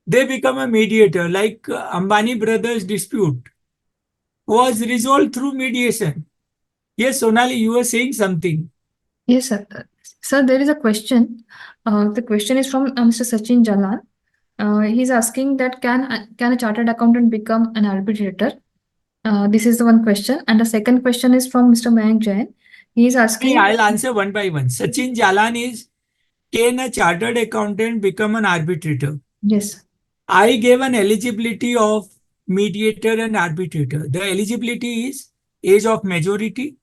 they become a mediator. Like Ambani brothers dispute, was resolved through mediation. Yes, Sonali, you were saying something. Yes, sir. Sir, there is a question. The question is from Mr. Sachin Jalan. He's asking that can a chartered accountant become an arbitrator? This is the one question. And the second question is from Mr. Mayank Jain. He is asking. I'll answer one by one. Sachin Jalan is, can a chartered accountant become an arbitrator? Yes. I gave an eligibility of mediator and arbitrator. The eligibility is age of majority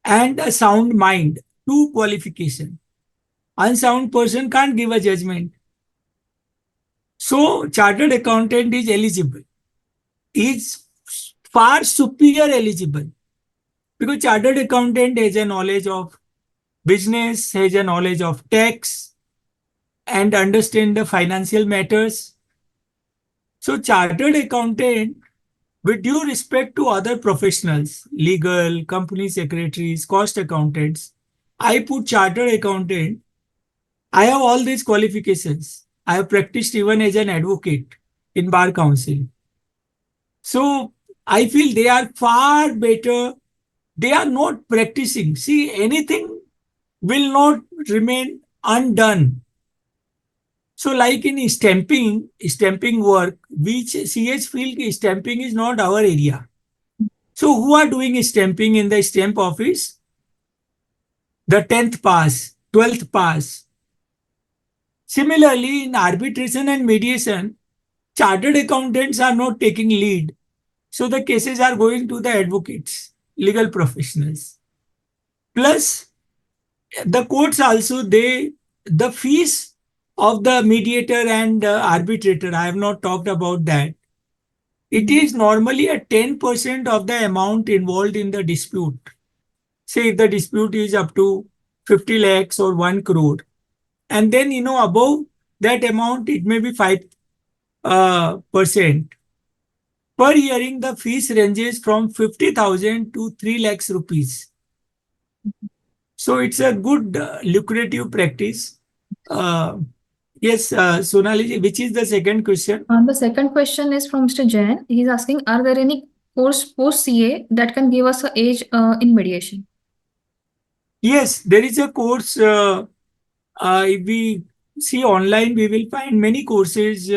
and a sound mind. Two qualification. Unsound person can't give a judgment. So chartered accountant is eligible. Is far superior eligible because chartered accountant has a knowledge of business, has a knowledge of tax, and understand the financial matters. So chartered accountant, with due respect to other professionals, legal, company secretaries, cost accountants, I put chartered accountant. I have all these qualifications. I have practiced even as an advocate in bar council. So I feel they are far better. They are not practicing. See, anything will not remain undone. So, like in stamping work, which CH feel stamping is not our area. So, who are doing stamping in the stamp office? The 10th pass, 12th pass. Similarly, in arbitration and mediation, chartered accountants are not taking lead. So, the cases are going to the advocates, legal professionals. Plus, the courts also, the fees of the mediator and arbitrator, I have not talked about that. It is normally a 10% of the amount involved in the dispute. Say if the dispute is up to 50 lakhs or 1 crore. And then, above that amount, it may be 5%. Per hearing, the fees ranges from 50,000 to 3 lakhs rupees. So it's a good lucrative practice. Yes, Sonali, which is the second question? The second question is from Mr. Jain. He's asking, are there any course post CA that can give us a age in mediation? Yes, there is a course. If we see online, we will find many courses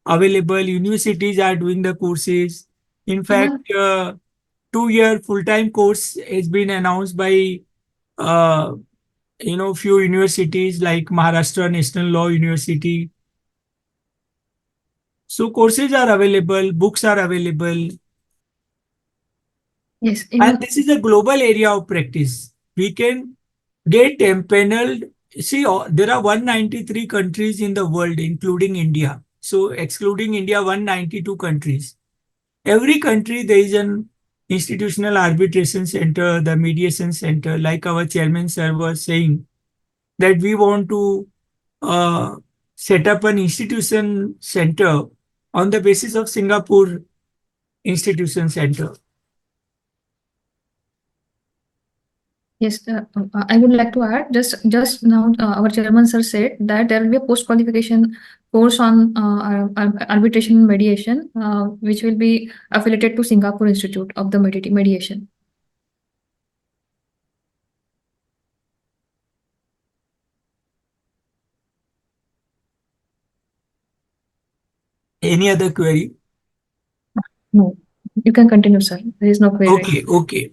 available. Universities are doing the courses. In fact, 2-year full-time course has been announced by few universities like Maharashtra National Law University. So courses are available, books are available. Yes. And this is a global area of practice. We can get empaneled. See, there are 193 countries in the world, including India. So excluding India, 192 countries. Every country, there is an institutional arbitration center, the mediation center, like our chairman sir was saying, that we want to uh, set up an institution center on the basis of Singapore Institution Center. Yes, I would like to add, just now our chairman sir said that there will be a post qualification course on arbitration and mediation, which will be affiliated to Singapore Institute of the Mediation. Any other query? No, you can continue, sir. There is no query. Okay.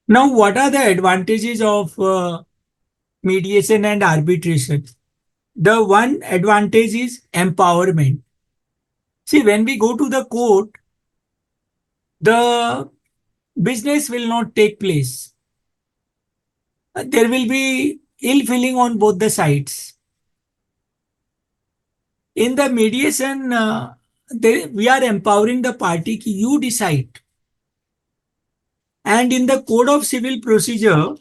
Now, what are the advantages of mediation and arbitration? The one advantage is empowerment. See, when we go to the court, the business will not take place. There will be ill feeling on both the sides. In the mediation, we are empowering the party कि you decide. And in the Code of Civil Procedure,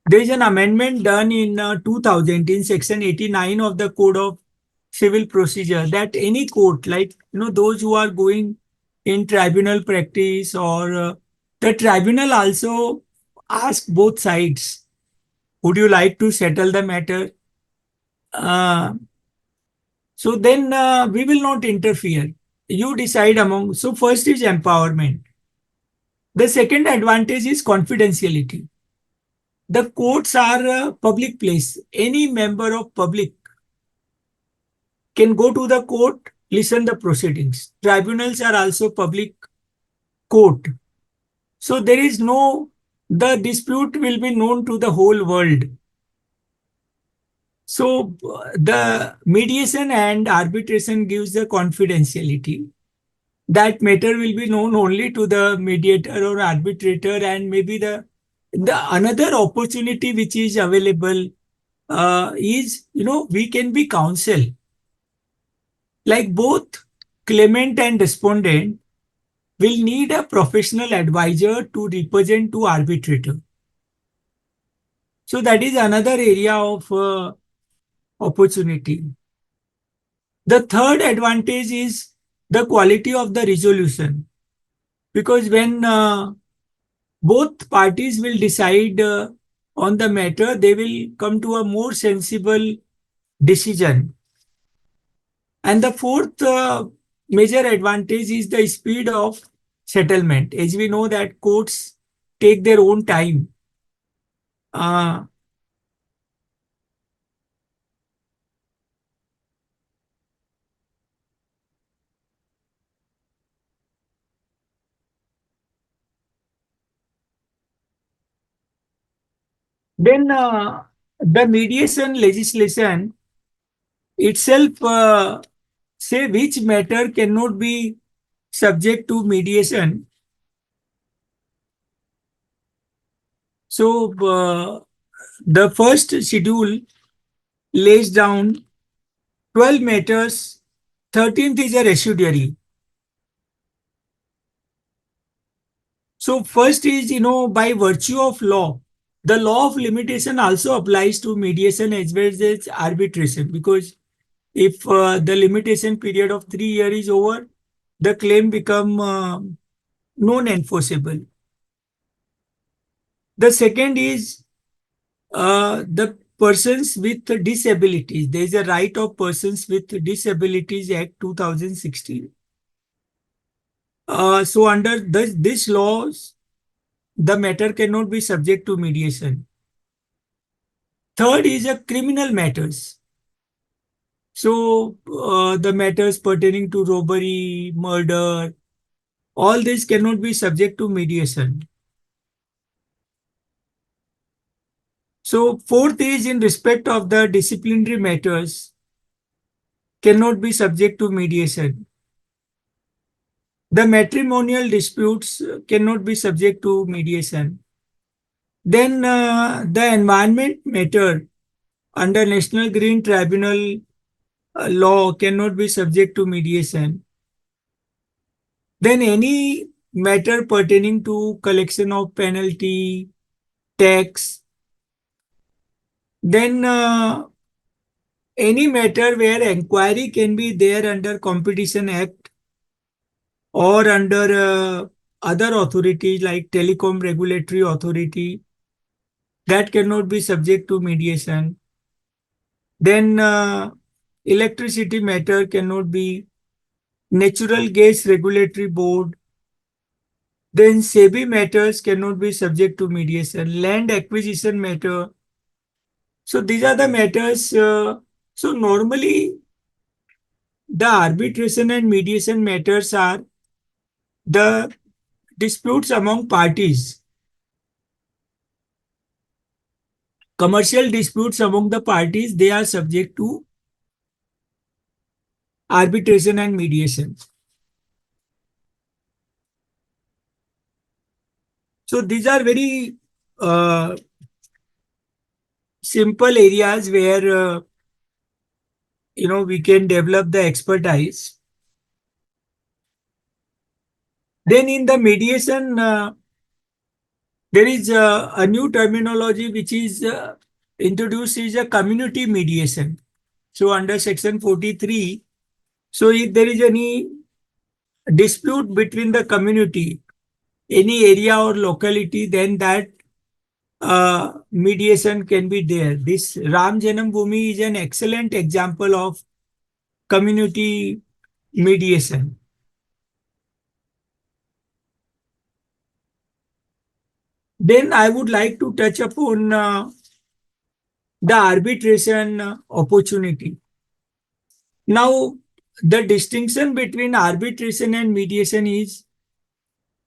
there is an amendment done in 2000 in section 89 of the Code of Civil Procedure that any court, like those who are going in tribunal practice or the tribunal also ask both sides, would you like to settle the matter? So then we will not interfere. you decide among. So first is empowerment. The second advantage is confidentiality. The courts are a public place. Any member of public can go to the court, listen the proceedings. Tribunals are also public court. So there is no, the dispute will be known to the whole world. So the mediation and arbitration gives the confidentiality. That matter will be known only to the mediator or arbitrator, and maybe the another opportunity which is available is, we can be counsel. Like both claimant and respondent will need a professional advisor to represent to arbitrator. So that is another area of opportunity. The third advantage is the quality of the resolution, because when both parties will decide on the matter, they will come to a more sensible decision. And the fourth major advantage is the speed of settlement. As we know that courts take their own time. Uh, then the mediation legislation itself say which matter cannot be subject to mediation. So the first schedule lays down 12 matters, 13th is a residuary. So first is, by virtue of law, the law of limitation also applies to mediation as well as arbitration, because if the limitation period of 3 years is over, the claim become non-enforceable. The second is the persons with disabilities. There is a right of persons with disabilities Act 2016. So under this laws, the matter cannot be subject to mediation. Third is a criminal matters. So the matters pertaining to robbery, murder, all this cannot be subject to mediation. So fourth is in respect of the disciplinary matters cannot be subject to mediation. The matrimonial disputes cannot be subject to mediation. Then the environment matter under National Green Tribunal law cannot be subject to mediation. Then any matter pertaining to collection of penalty, tax, then any matter where inquiry can be there under Competition Act or under other authorities like Telecom Regulatory Authority, that cannot be subject to mediation. Then electricity matter cannot be, Natural Gas Regulatory Board. Then SEBI matters cannot be subject to mediation. Land acquisition matter. So these are the matters. So normally the arbitration and mediation matters are the disputes among parties. Commercial disputes among the parties, they are subject to arbitration and mediation. So these are very simple areas where we can develop the expertise. Then in the mediation, there is a new terminology which is introduced, is a community mediation. So under section 43, so if there is any dispute between the community, any area or locality, then that mediation can be there. This Ram Janam Bhoomi is an excellent example of community mediation. Then I would like to touch upon the arbitration opportunity. Now, the distinction between arbitration and mediation is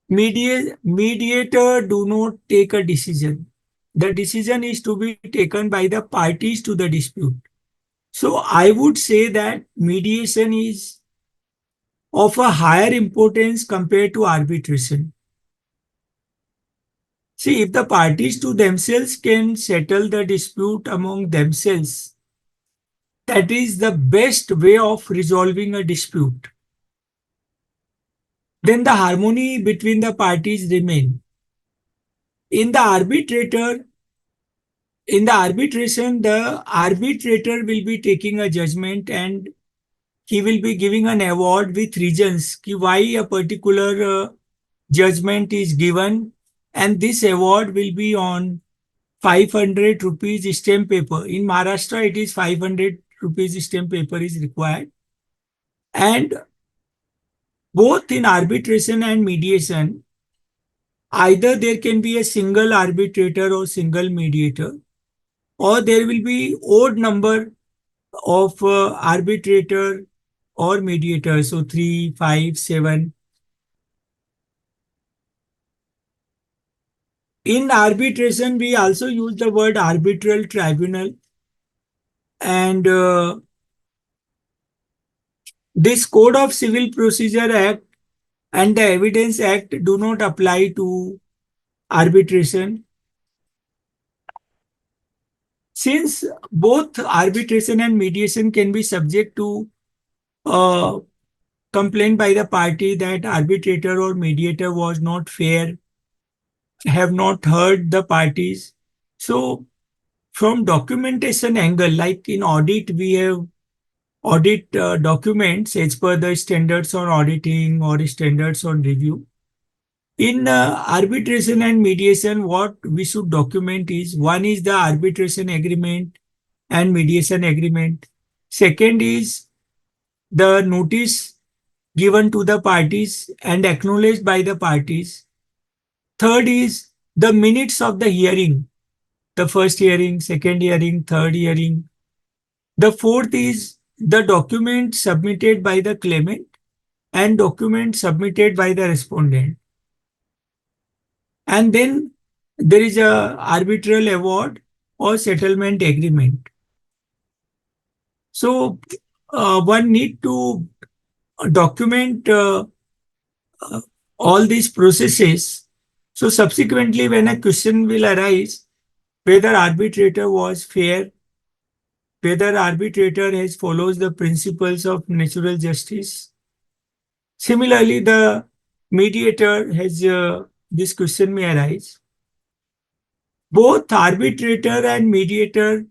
mediator do not take a decision. The decision is to be taken by the parties to the dispute. So I would say that mediation is of a higher importance compared to arbitration. See, if the parties to themselves can settle the dispute among themselves, that is the best way of resolving a dispute. Then the harmony between the parties remain. In the arbitrator, in the arbitration, the arbitrator will be taking a judgment and he will be giving an award with reasons why a particular judgment is given, and this award will be on 500 rupees stamp paper. In Maharashtra, it is 500 rupees stamp paper is required. And both in arbitration and mediation, either there can be a single arbitrator or single mediator, or there will be odd number of arbitrator or mediator. So 3, 5, 7. In arbitration, we also use the word arbitral tribunal. And this Code of Civil Procedure Act and the Evidence Act do not apply to arbitration. Since both arbitration and mediation can be subject to a complaint by the party that arbitrator or mediator was not fair, have not heard the parties. So from documentation angle, like in audit, we have audit documents as per the standards on auditing or standards on review. In arbitration and mediation, what we should document is, one is the arbitration agreement and mediation agreement. Second is the notice given to the parties and acknowledged by the parties. Third is the minutes of the hearing, the first hearing, second hearing, third hearing. The fourth is the document submitted by the claimant and document submitted by the respondent. And then there is a arbitral award or settlement agreement. So one need to document all these processes. So subsequently, when a question will arise, whether arbitrator was fair, whether arbitrator has follows the principles of natural justice. Similarly, the mediator has this question may arise. Both arbitrator and mediator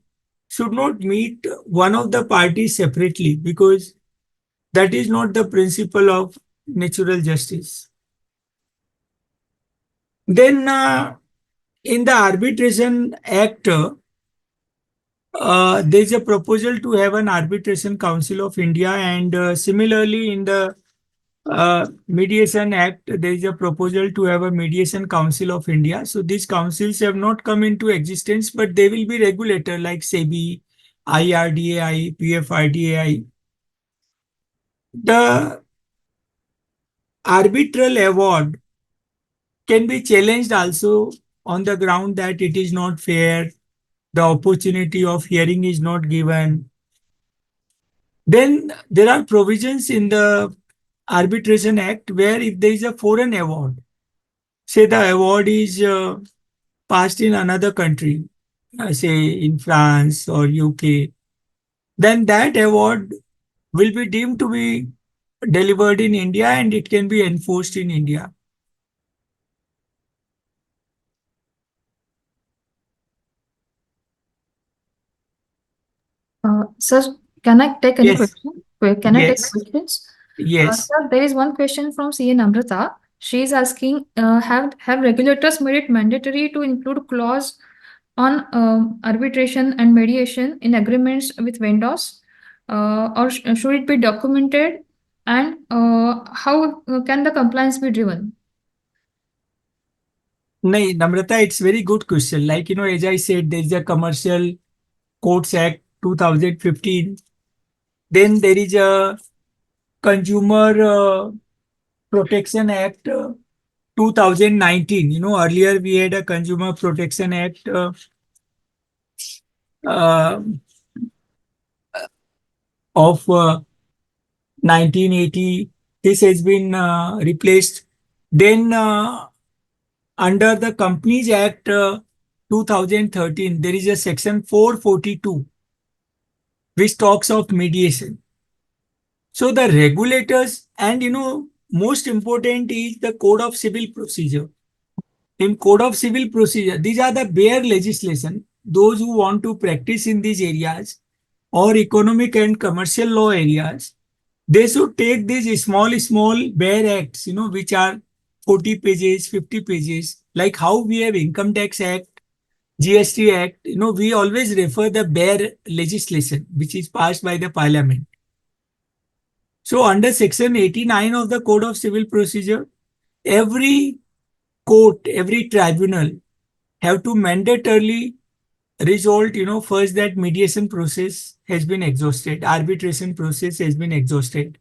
should not meet one of the parties separately, because that is not the principle of natural justice. Then in the Arbitration Act, there is a proposal to have an Arbitration Council of India, and similarly in the Mediation Act, there is a proposal to have a Mediation Council of India. So these councils have not come into existence, but they will be regulator like SEBI, IRDAI, PFRDAI. The arbitral award can be challenged also on the ground that it is not fair, the opportunity of hearing is not given. Then there are provisions in the Arbitration Act where if there is a foreign award, say the award is passed in another country, say in France or UK, then that award will be deemed to be delivered in India and it can be enforced in India. Sir, can I take any Yes. question? Can I take Yes. questions? Yes. Sir, there is one question from CA Namrata. She is asking, have regulators made it mandatory to include clause on arbitration and mediation in agreements with vendors, or should it be documented? And how can the compliance be driven? No, Namrata, it's very good question. Like, as I said, there is a Commercial Courts Act 2015. Then there is a Consumer Protection Act 2019. Earlier we had a Consumer Protection Act uh, of 1980. This has been replaced. Then under the Companies Act 2013, there is a section 442 which talks of mediation. So the regulators and most important is the Code of Civil Procedure. In Code of Civil Procedure, these are the bare legislation. Those who want to practice in these areas or economic and commercial law areas, they should take these small bare acts, which are 40 pages, 50 pages, like how we have Income Tax Act, GST Act. We always refer the bare legislation which is passed by the Parliament. So under Section 89 of the Code of Civil Procedure, every court, every tribunal have to mandatorily result, first that mediation process has been exhausted, arbitration process has been exhausted.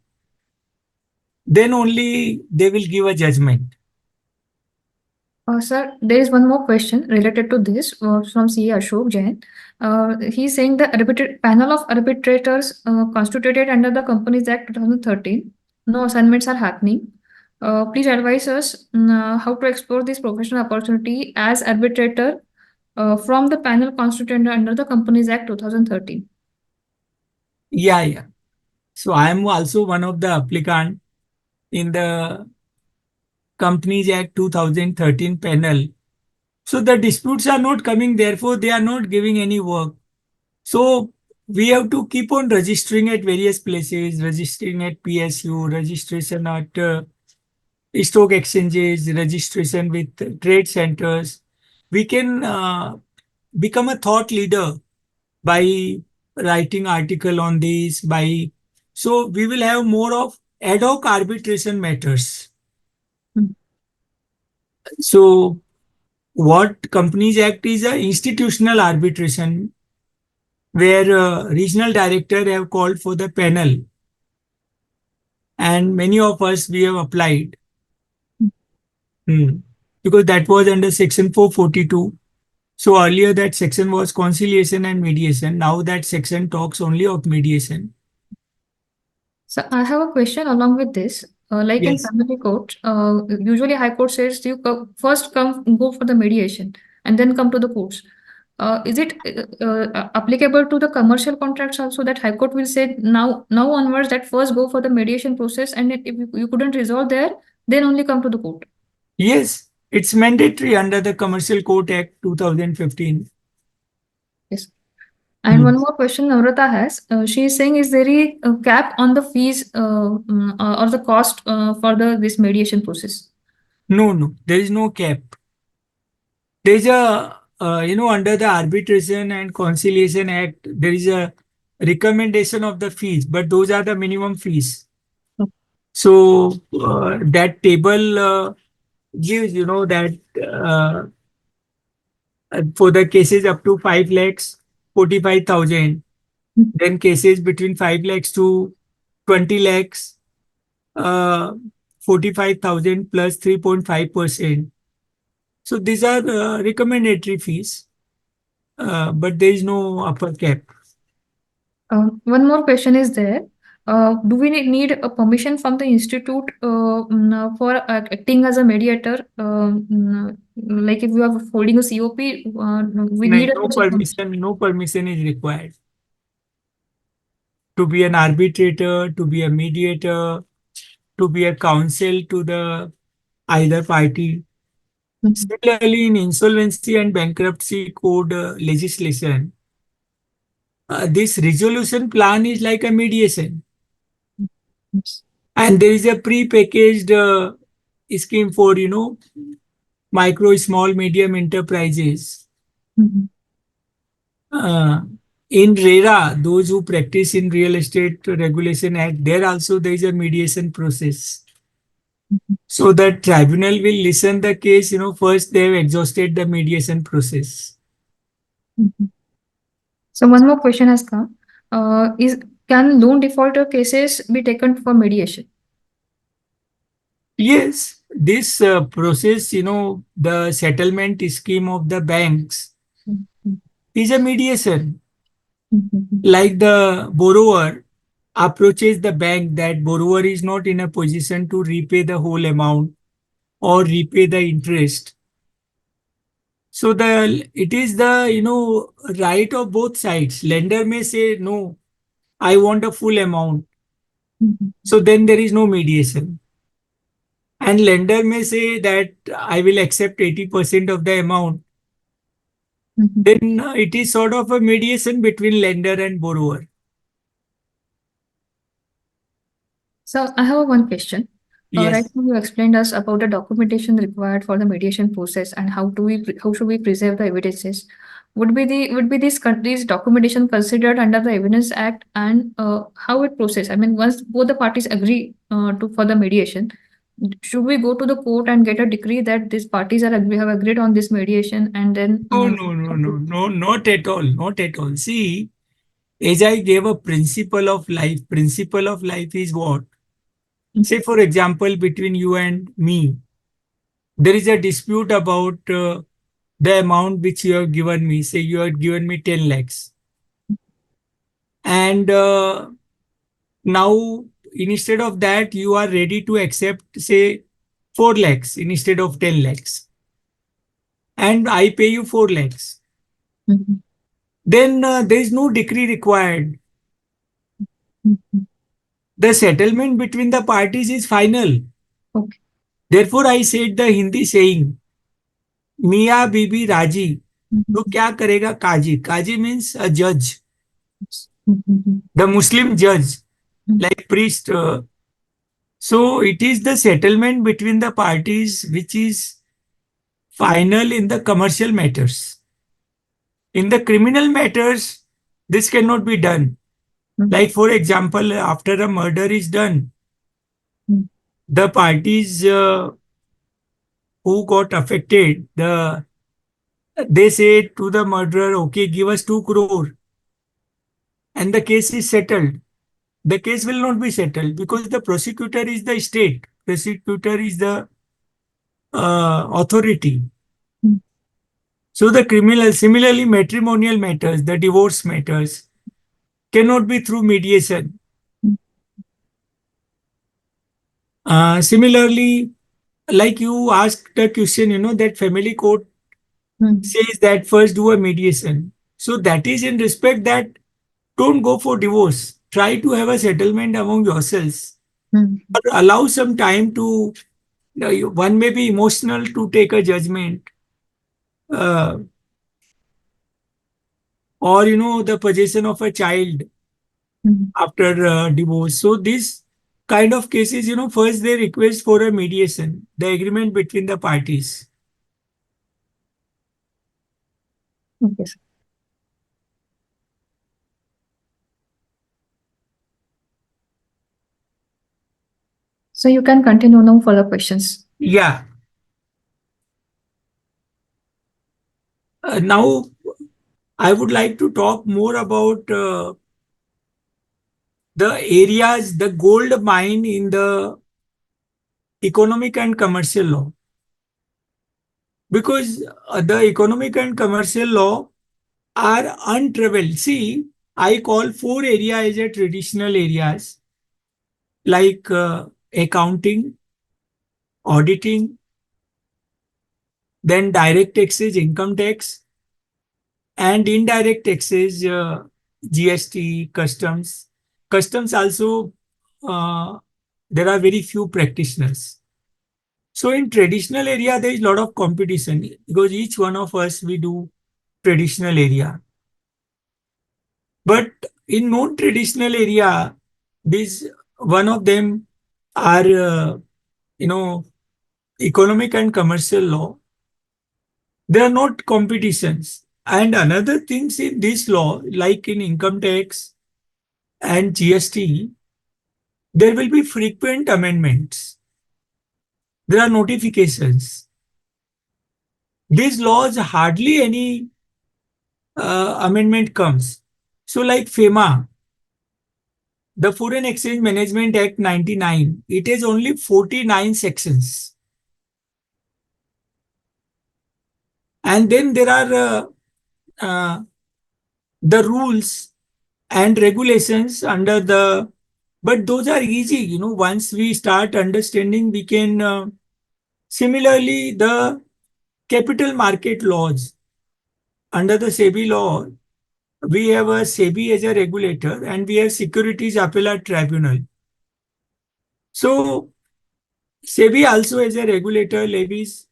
Then only they will give a judgment. Sir, there is one more question related to this from CA Ashok Jain. He's saying the panel of arbitrators constituted under the Companies Act 2013. No assignments are happening. Please advise us how to explore this professional opportunity as arbitrator from the panel constituted under the Companies Act 2013. Yeah. So I am also one of the applicant in the Companies Act 2013 panel. So the disputes are not coming, therefore they are not giving any work. So we have to keep on registering at various places, registering at PSU, registration at stock exchanges, registration with trade centers. We can become a thought leader by writing article on this. So we will have more of ad hoc arbitration matters. Hmm. So what Companies Act is a institutional arbitration where regional director have called for the panel, and many of us we have applied. Hmm. Because that was under Section 442. So earlier that section was conciliation and mediation. Now that section talks only of mediation. So I have a question along with this. Like in Yes. family court, usually High Court says you first go for the mediation and then come to the courts. Is it applicable to the commercial contracts also that High Court will say now onwards that first go for the mediation process, and if you couldn't resolve there, then only come to the court? Yes, it's mandatory under the Commercial Court Act 2015. Yes. And Hmm. one more question Namrata has. She is saying, is there a cap on the fees or the cost for this mediation process? No, there is no cap. There is under the Arbitration and Conciliation Act, there is a recommendation of the fees, but those are the minimum fees. So that table gives, that for the cases up to 5 lakhs, 45,000, then cases between 5 lakhs to 20 lakhs, uh, 45,000 plus 3.5%. So these are recommendatory fees, but there is no upper cap. One more question is there. Do we need a permission from the institute for acting as a mediator? Like if you are holding a COP, we No, need a no permission, no permission is required to be an arbitrator, to be a mediator, to be a counsel to the either party. Mhm. Similarly, in insolvency and bankruptcy code legislation, this resolution plan is like a mediation, Yes. and there is a pre-packaged scheme for micro, small, medium enterprises. Mhm. Uh, in RERA, those who practice in Real Estate Regulation Act, there also there is a mediation process. Mhm. So the tribunal will listen the case, first they have exhausted the mediation process. Mhm. So one more question has come. Is can loan defaulter cases be taken for mediation? Yes, this process, the settlement scheme of the banks Mhm. is a mediation. Mhm. Like the borrower approaches the bank that borrower is not in a position to repay the whole amount or repay the interest. So it is the right of both sides. Lender may say no, I want a full amount. Mhm. So then there is no mediation. And lender may say that I will accept 80% of the amount. Mhm. Then it is sort of a mediation between lender and borrower. So I have one question. Right Yes. now you explained us about the documentation required for the mediation process and how should we preserve the evidences. Would be these documentation considered under the Evidence Act, and how it process? I mean, once both the parties agree to for the mediation, should we go to the court and get a decree that these parties have agreed on this mediation, and then No, no, no, no, no, not at all. Not at all. See, as I gave a principle of life, principle of life is what? Say, for example, between you and me, there is a dispute about the amount which you have given me. Say, you have given me 10 lakhs. And now, instead of that, you are ready to accept, say, 4 lakhs instead of 10 lakhs. And I pay you 4 lakhs. Mhm. Then there is no decree required. Mhm. The settlement between the parties is final. Okay. Therefore, I said the Hindi saying, Mia Bibi Raji, तो Mhm. क्या करेगा काजी? Kaji means a judge, Mhm. the Muslim judge, Mhm. like priest. So it is the settlement between the parties which is final in the commercial matters. In the criminal matters, this cannot be done. Mhm. Like, for example, after a murder is done, Mhm. the parties who got affected, they say to the murderer, okay, give us 2 crore, and the case is settled. The case will not be settled because the prosecutor is the state, prosecutor is the authority. Mhm. So the criminal, similarly, matrimonial matters, the divorce matters, cannot be through mediation. Similarly, like you asked the question, that family court Mhm. says that first do a mediation. So that is in respect that don't go for divorce. Try to have a settlement among yourselves. Mhm. Or allow some time to, one may be emotional to take a judgment, uh, or, the possession of a child Mhm. after divorce. So this kind of cases, first they request for a mediation, the agreement between the parties. Okay, sir. So you can continue now for the questions. Yeah. Now I would like to talk more about the areas, the gold mine in the economic and commercial law. Because the economic and commercial law are untraveled. See, I call 4 areas as a traditional areas like accounting, auditing, then direct taxes, income tax, and indirect taxes, GST, customs. Customs also, uh, there are very few practitioners. So in traditional area, there is a lot of competition because each one of us, we do traditional area. But in non-traditional area, this one of them are, you know, economic and commercial law. They are not competitions. And another things in this law, like in income tax and GST, there will be frequent amendments. there are notifications. These laws hardly any amendment comes. So like FEMA, the Foreign Exchange Management Act 99, it has only 49 sections. And then there are the rules and regulations under the, but those are easy, once we start understanding, we can, similarly, the capital market laws under the SEBI law, we have a SEBI as a regulator and we have Securities Appellate Tribunal. So SEBI also as a regulator levies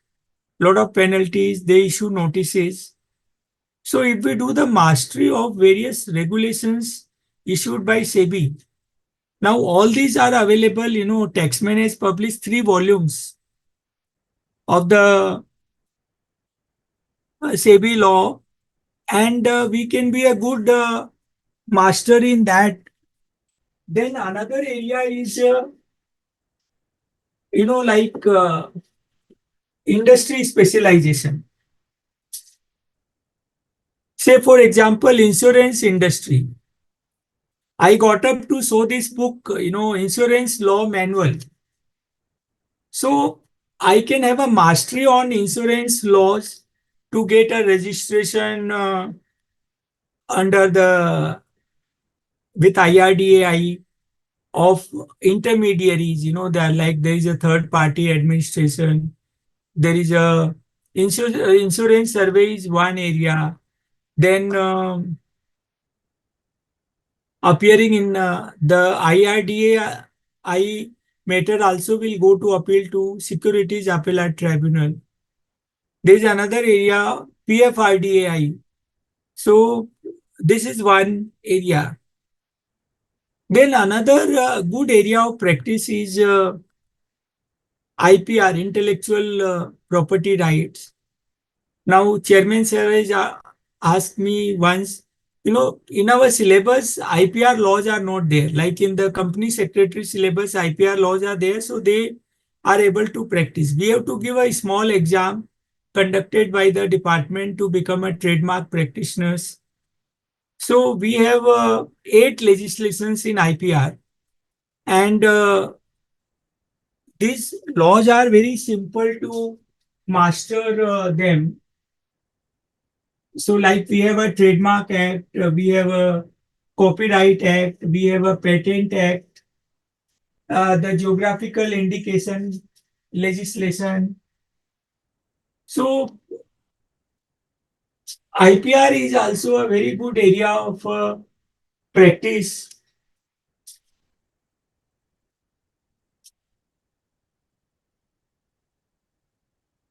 lot of penalties, they issue notices. So if we do the mastery of various regulations issued by SEBI, now all these are available, Taxman has published 3 volumes of the SEBI law, and we can be a good master in that. Then another area is, like industry specialization. Say, for example, insurance industry. I got up to show this book, Insurance Law Manual. So I can have a mastery on insurance laws to get a registration under the with IRDAI of intermediaries. There is a third party administration. There is a insurance survey is one area. Then appearing in the IRDAI matter also will go to appeal to Securities Appellate Tribunal. There is another area, PFRDAI. So this is one area. Then another good area of practice is IPR, intellectual property rights. Now, Chairman Sir has asked me once, in our syllabus, IPR laws are not there. Like in the company secretary syllabus, IPR laws are there, so they are able to practice. We have to give a small exam conducted by the department to become a trademark practitioners. So we have 8 legislations in IPR, and these laws are very simple to master them. So like we have a trademark act, we have a copyright act, we have a patent act, the geographical indication legislation. So IPR is also a very good area of practice.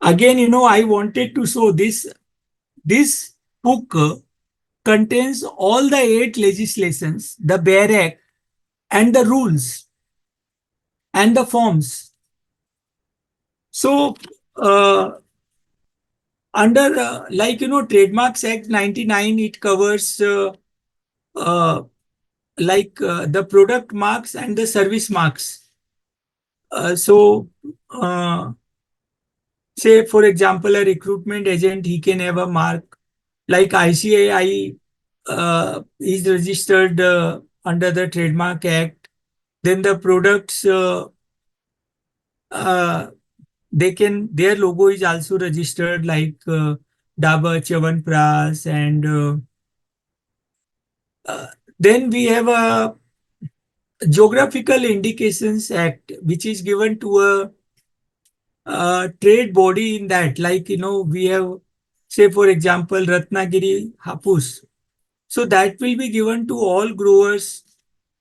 Again, I wanted to show this book contains all the 8 legislations, the Bear Act, and the rules and the forms. So under Trademarks Act 99, it covers the product marks and the service marks. So say, for example, a recruitment agent, he can have a mark like ICAI is registered under the Trademark Act. Then the products, their logo is also registered like Dabur Chyawanprash, and then we have a Geographical Indications Act, which is given to a trade body in that. Like, we have, say, for example, Ratnagiri Hapus. So that will be given to all growers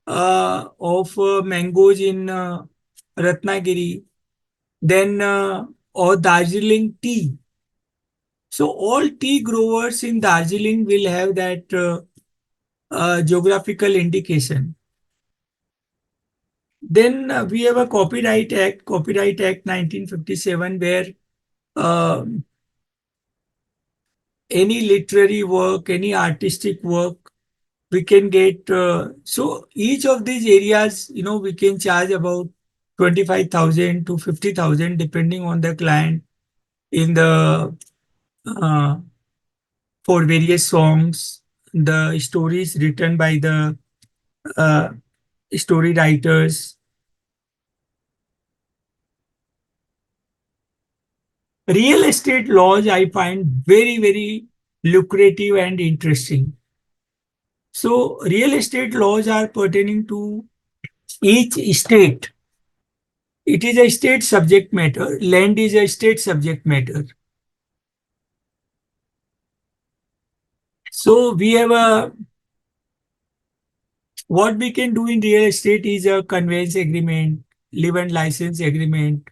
of mangoes in Ratnagiri. Then, or Darjeeling tea. So all tea growers in Darjeeling will have that geographical indication. Then we have a Copyright Act 1957, where any literary work, any artistic work, we can get. So each of these areas, we can charge about 25,000 to 50,000, depending on the client, in the uh, for various songs, the stories written by the uh, story writers. Real estate laws I find very, very lucrative and interesting. So, real estate laws are pertaining to each state. It is a state subject matter. Land is a state subject matter. So, we have a what we can do in real estate is a conveyance agreement, live and license agreement,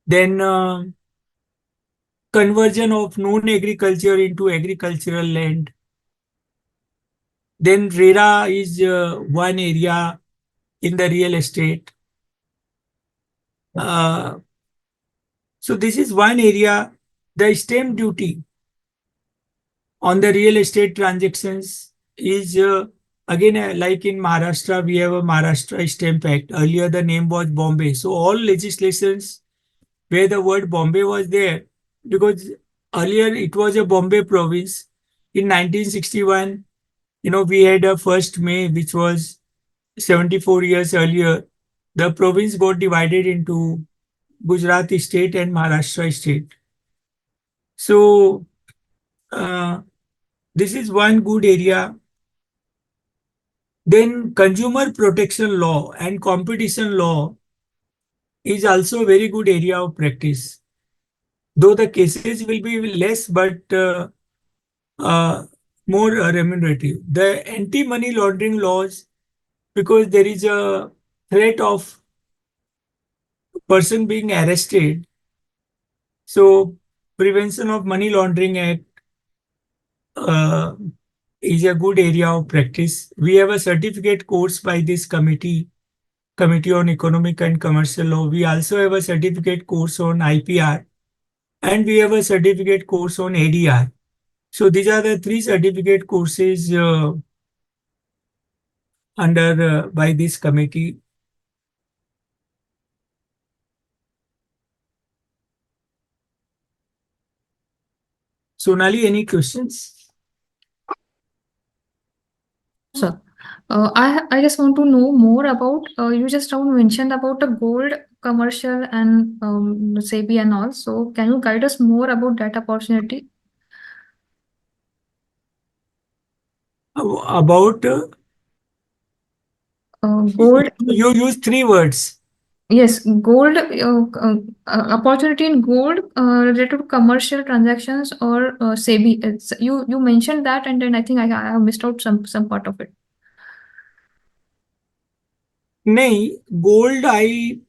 then conversion of non-agriculture into agricultural land. Then RERA is one area in the real estate. Uh, so this is one area. The stamp duty on the real estate transactions is again like in Maharashtra, we have a Maharashtra Stamp Act. Earlier, the name was Bombay. So all legislations where the word Bombay was there, because earlier it was a Bombay province. In 1961, we had a 1st May, which was 74 years earlier. The province got divided into Gujarat state and Maharashtra state. So uh, this is one good area. Then consumer protection law and competition law is also a very good area of practice. Though the cases will be less, but uh, more remunerative. The anti-money laundering laws, because there is a threat of person being arrested. So Prevention of Money Laundering Act uh, is a good area of practice. We have a certificate course by this Committee on Economic and Commercial Law. We also have a certificate course on IPR, and we have a certificate course on ADR. So these are the 3 certificate courses under by this committee. Sonali, any questions? Sir, I just want to know more about, you just now mentioned about the gold commercial and SEBI and all. So can you guide us more about that opportunity? About Gold, you use 3 words. yes, gold, opportunity in gold related to commercial transactions or SEBI. You mentioned that, and then I think I have missed out some part of it. नहीं, gold I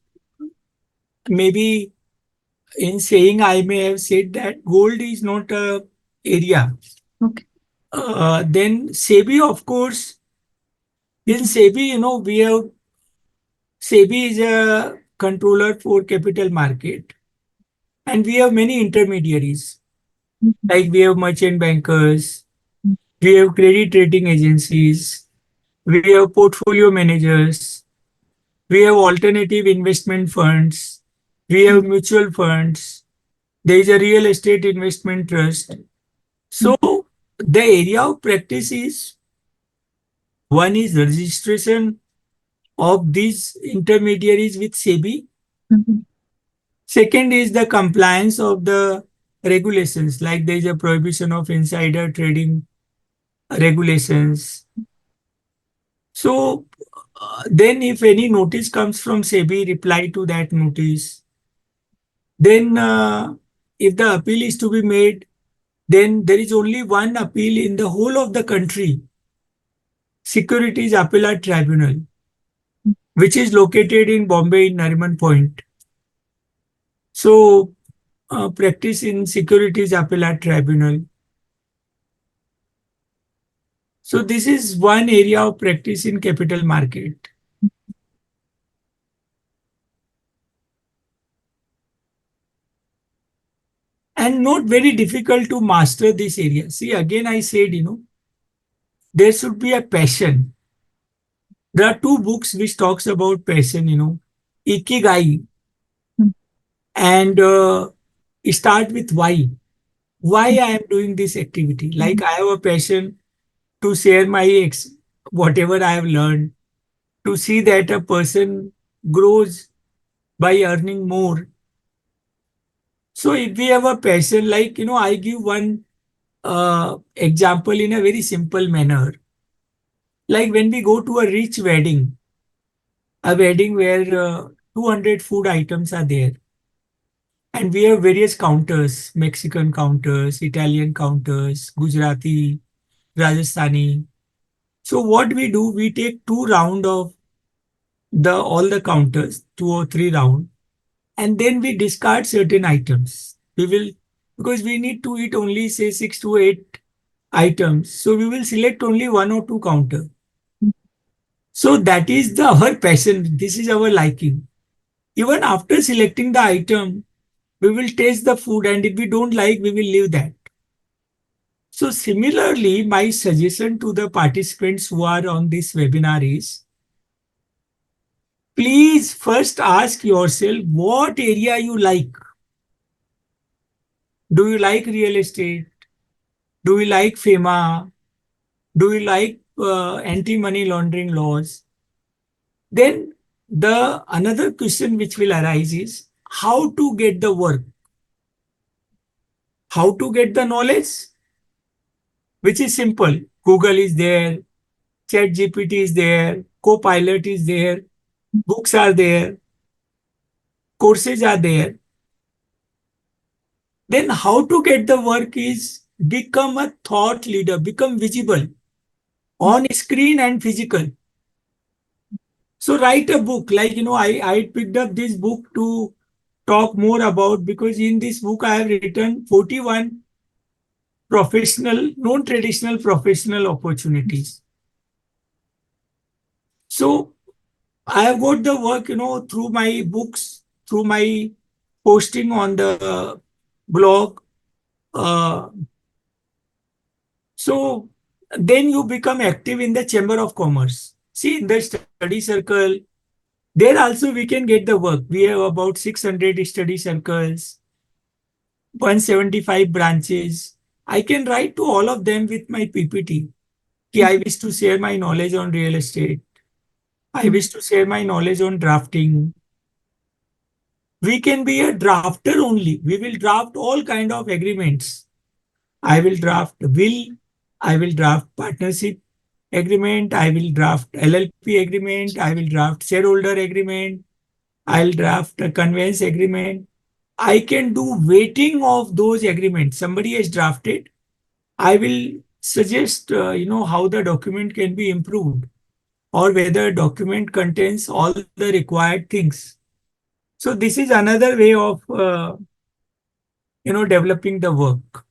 maybe in saying I may have said that gold is not a area. Okay. Then SEBI, of course, in SEBI, we have SEBI is a controller for capital market, and we have many intermediaries. Like we have merchant bankers, we have credit rating agencies, we have portfolio managers, we have alternative investment funds, we have mutual funds, there is a real estate investment trust. So the area of practice is one is registration of these intermediaries with SEBI. Mhm. Second is the compliance of the regulations, like there is a prohibition of insider trading regulations. So then if any notice comes from SEBI, reply to that notice. Then if the appeal is to be made, then there is only one appeal in the whole of the country, Securities Appellate Tribunal, which is located in Bombay in Nariman Point. So practice in Securities Appellate Tribunal. So this is one area of practice in capital market. And not very difficult to master this area. See, again, I said, there should be a passion. There are two books which talks about passion, Ikigai, Mm. and start with why. Why I am doing this activity? Like Mhm. I have a passion to share my whatever I have learned, to see that a person grows by earning more. So if we have a passion, like I give one example in a very simple manner. Like when we go to a wedding where 200 food items are there, and we have various counters, Mexican counters, Italian counters, Gujarati, Rajasthani. So what we do, we take two round of the all the counters, 2 or 3 round, and then we discard certain items. We will, because we need to eat only say 6 to 8 items, so we will select only 1 or 2 counter. So that is our passion. This is our liking. Even after selecting the item, we will taste the food, and if we don't like, we will leave that. So similarly, my suggestion to the participants who are on this webinar is, please first ask yourself what area you like. Do you like real estate? Do you like FEMA? Do you like anti-money laundering laws? Then the another question which will arise is how to get the work, how to get the knowledge, which is simple. Google is there, Chat GPT is there, Copilot is there, books are there, courses are there. Then how to get the work is become a thought leader, become visible on screen and physical. So write a book. Like, I picked up this book to talk more about, because in this book I have written 41 non-traditional professional opportunities. So I have got the work, through my books, through my posting on the blog. Uh, so then you become active in the Chamber of Commerce. See, in the study circle, there also we can get the work. We have about 600 study circles, 175 branches. I can write to all of them with my PPT. Ki I wish to share my knowledge on real estate. I wish to share my knowledge on drafting. We can be a drafter only. We will draft all kind of agreements. I will draft will. I will draft partnership agreement. I will draft LLP agreement. I will draft shareholder agreement. I'll draft a conveyance agreement. I can do weighting of those agreements. Somebody has drafted. I will suggest, how the document can be improved, or whether document contains all the required things. So this is another way of, developing the work.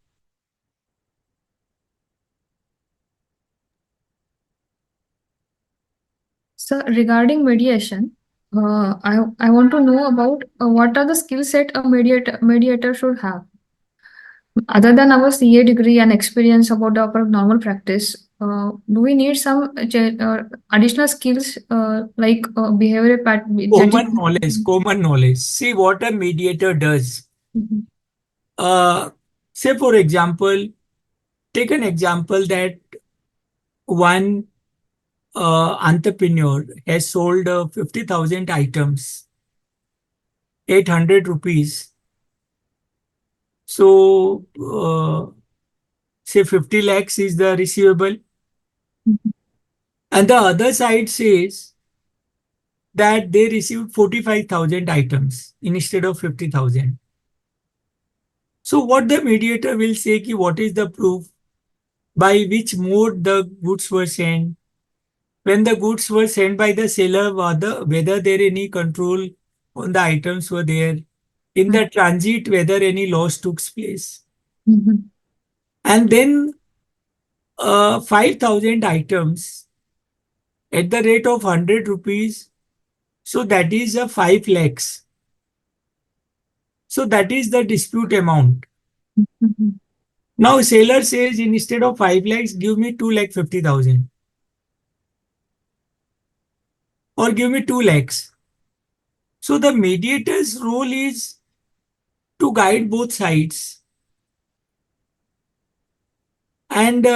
So regarding mediation, I want to know about what are the skill set a mediator should have other than our CA degree and experience about our normal practice. Do we need some additional skills like behavioral judging? Common knowledge. See what a mediator does. Mhm. Uh, Say, for example, take an example that one entrepreneur has sold 50,000 items, 800 rupees. So, say 50 lakhs is the receivable. Mhm. And the other side says that they received 45,000 items instead of 50,000. So, what the mediator will say, ki what is the proof by which mode the goods were sent, when the goods were sent by the seller, whether there any control on the items were there, in the transit, whether any loss took place. Mhm. And then 5,000 items at the rate of 100 rupees. So that is a 5 lakhs. So that is the dispute amount. Mhm. Now seller says, instead of 5 lakhs, give me 2 lakh 50,000. or give me 2 lakhs. So the mediator's role is to guide both sides. And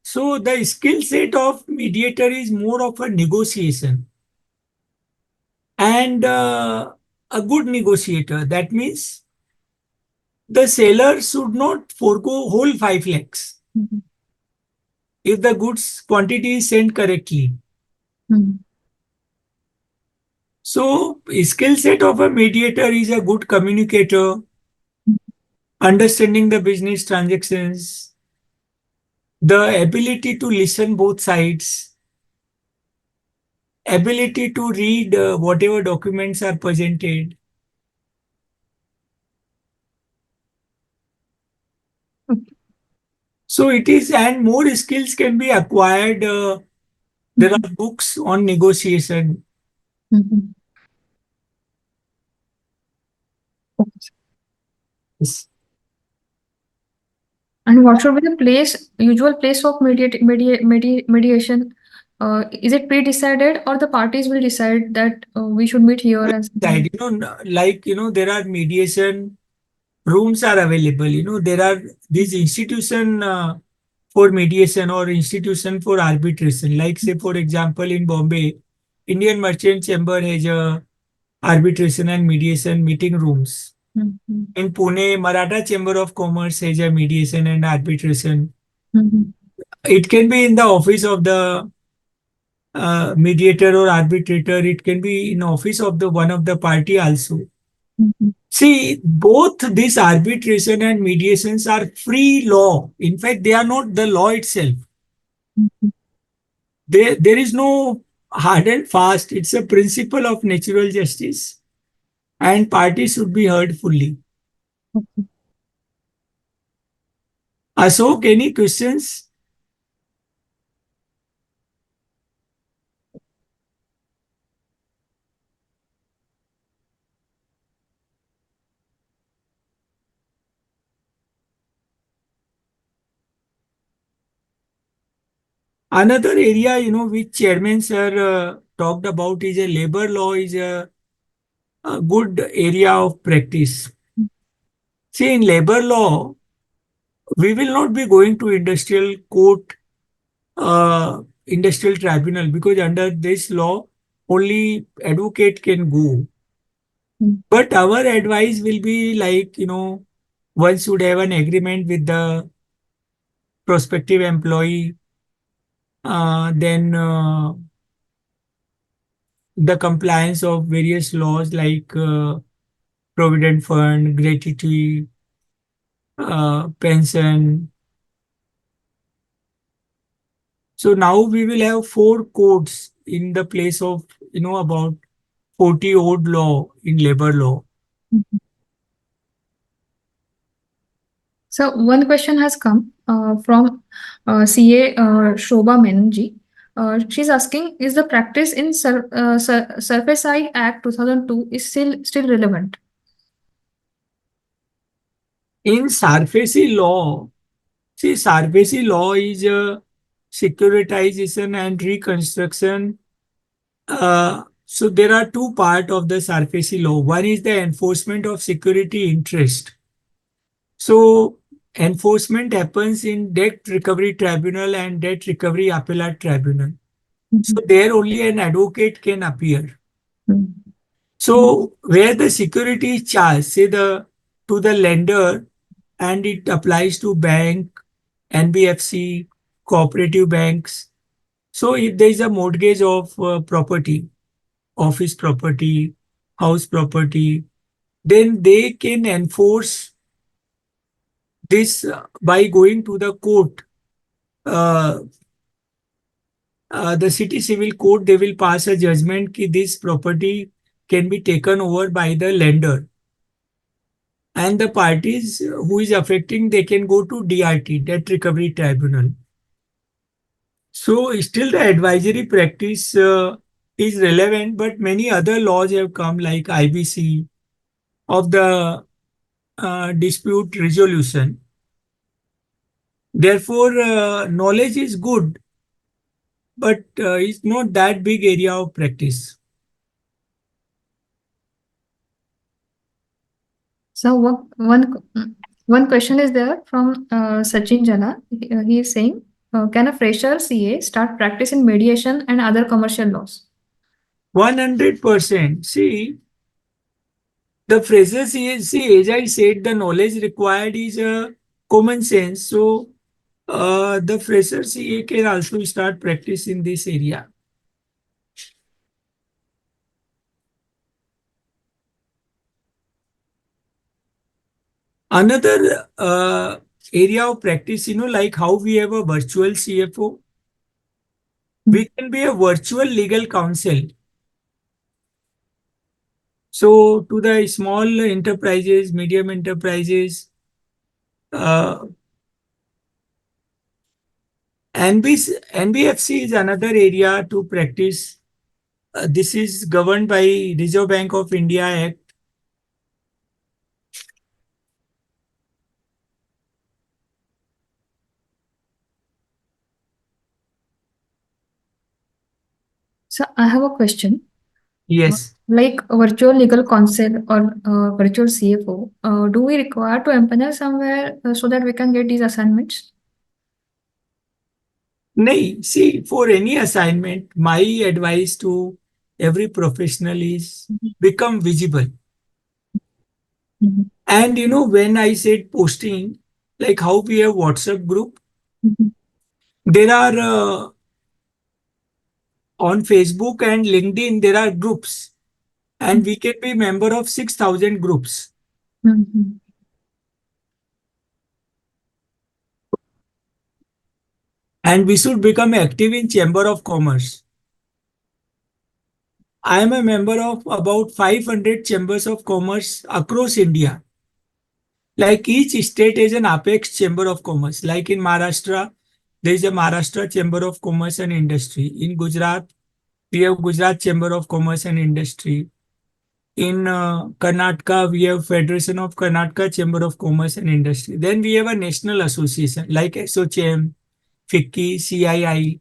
so the skill set of mediator is more of a negotiation and a good negotiator. That means the seller should not forego whole 5 lakhs Mhm. if the goods quantity is sent correctly. Mhm. So skill set of a mediator is a good communicator, understanding the business transactions, the ability to listen both sides, ability to read whatever documents are presented. Okay. So it is, and more skills can be acquired. There Mhm. are books on negotiation. Mhm. Okay. Yes. And what should be the usual place of mediation? Is it pre-decided or the parties will decide that we should meet here and something? That, like, there are mediation rooms are available. There are these institution for mediation or institution for arbitration. Like, say, for example, in Bombay, Indian Merchant Chamber has a arbitration and mediation meeting rooms. Mhm. In Pune, Maratha Chamber of Commerce has a mediation and arbitration. Mhm. It can be in the office of the mediator or arbitrator. It can be in office of the one of the party also. Mhm. See, both this arbitration and mediations are free law. In fact, they are not the law itself. Mhm. There is no hard and fast. It's a principle of natural justice, and parties should be heard fully. Okay. Ashok, any questions? Another area, which Chairman Sir talked about is a labor law is a good area of practice. See, in labor law, we will not be going to industrial court, industrial tribunal, because under this law, only advocate can go. Mhm. But our advice will be like, one should have an agreement with the prospective employee, then the compliance of various laws like provident fund, gratuity, pension. So now we will have 4 codes in the place of, about 40 old law in labor law. Mhm. So one question has come from CA Shobha Menji. She's asking, is the practice in Surface I Act 2002 is still relevant? In SARFAESI law, see, SARFAESI law is securitization and reconstruction. So there are 2 parts of the SARFAESI law. One is the enforcement of security interest. So enforcement happens in debt recovery tribunal and debt recovery appellate tribunal. So Mhm. there only an advocate can appear. Mhm. So where the security is charged, say the to the lender, and it applies to bank, NBFC, cooperative banks. So if there is a mortgage of property, office property, house property, then they can enforce this by going to the court. Uh, the city civil court, they will pass a judgment that this property can be taken over by the lender. And the parties who is affecting, they can go to DRT, Debt Recovery Tribunal. So still the advisory practice is relevant, but many other laws have come like IBC of the dispute resolution. Therefore, knowledge is good, but it's not that big area of practice. So one question is there from Sachin Jala. He is saying, can a fresher CA start practice in mediation and other commercial laws? 100%. See, the phrases see, as I said, the knowledge required is common sense. So the fresher CA can also start practice in this area. Another area of practice, like how we have a virtual CFO, we can be a virtual legal counsel. So to the small enterprises, medium enterprises, NBFC is another area to practice. This is governed by Reserve Bank of India Act. So I have a question. Yes. Like a virtual legal counsel or virtual CFO, do we require to empanel somewhere so that we can get these assignments? No, see, for any assignment, my advice to every professional is become visible. Mhm. And when I said posting, like how we have WhatsApp group, Mhm. there are on Facebook and LinkedIn, there are groups, and we can be member of 6,000 groups. Mhm. And we should become active in Chamber of Commerce. I am a member of about 500 chambers of commerce across India. Like each state has an apex chamber of commerce. Like in Maharashtra, there is a Maharashtra Chamber of Commerce and Industry. In Gujarat, we have Gujarat Chamber of Commerce and Industry. In Karnataka, we have Federation of Karnataka Chamber of Commerce and Industry. Then we have a national association like SOCHAM, FICCI, CII.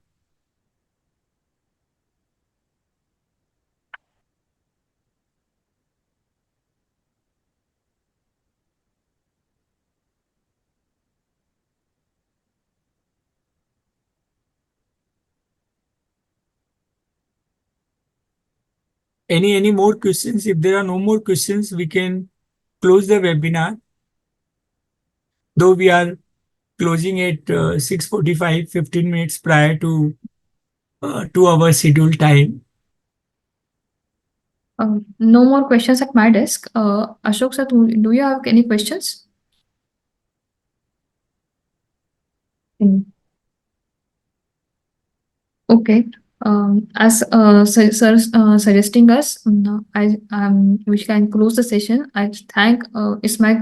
Any more questions? If there are no more questions, we can close the webinar. Though we are closing at 6:45, 15 minutes prior to our scheduled time. No more questions at my desk. Ashok sir, do you have any questions? Mm. Okay. As sir suggesting us, we can close the session. It's my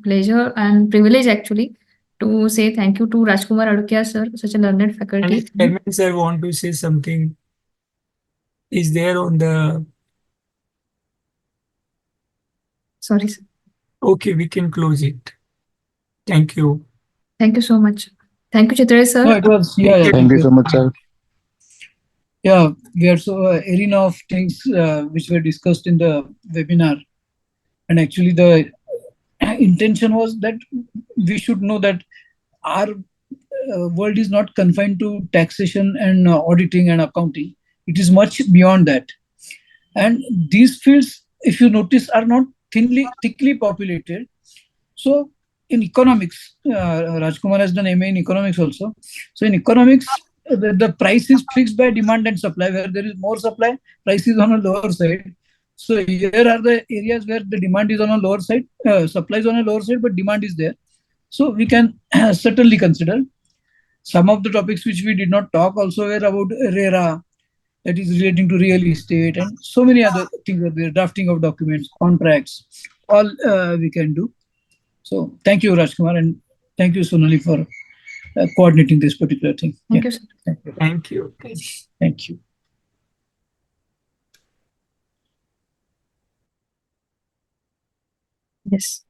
pleasure and privilege actually to say thank you to Rajkumar Adukia sir, such a learned And faculty. if chairman sir want to say something, is there on the... Sorry, sir. Okay, we can close it. Thank you. Thank you so much. Thank you, Chitra sir. No, it was, yeah, Thank you so much, sir. Yeah, we are so arena of things which were discussed in the webinar. And actually, the intention was that we should know that our world is not confined to taxation and auditing and accounting. It is much beyond that. And these fields, if you notice, are not thickly populated. So in economics, Rajkumar has done MA in economics also. So in economics, the price is fixed by demand and supply. Where there is more supply, price is on a lower side. So here are the areas where the demand is on a lower side, supply is on a lower side, but demand is there. So we can certainly consider some of the topics which we did not talk also were about RERA, that is relating to real estate, and so many other things are there, drafting of documents, contracts, all we can do. So thank you, Rajkumar, and thank you, Sonali, for coordinating this particular thing. Thank you, sir. Thank you. Thank you. Thank you. Yes.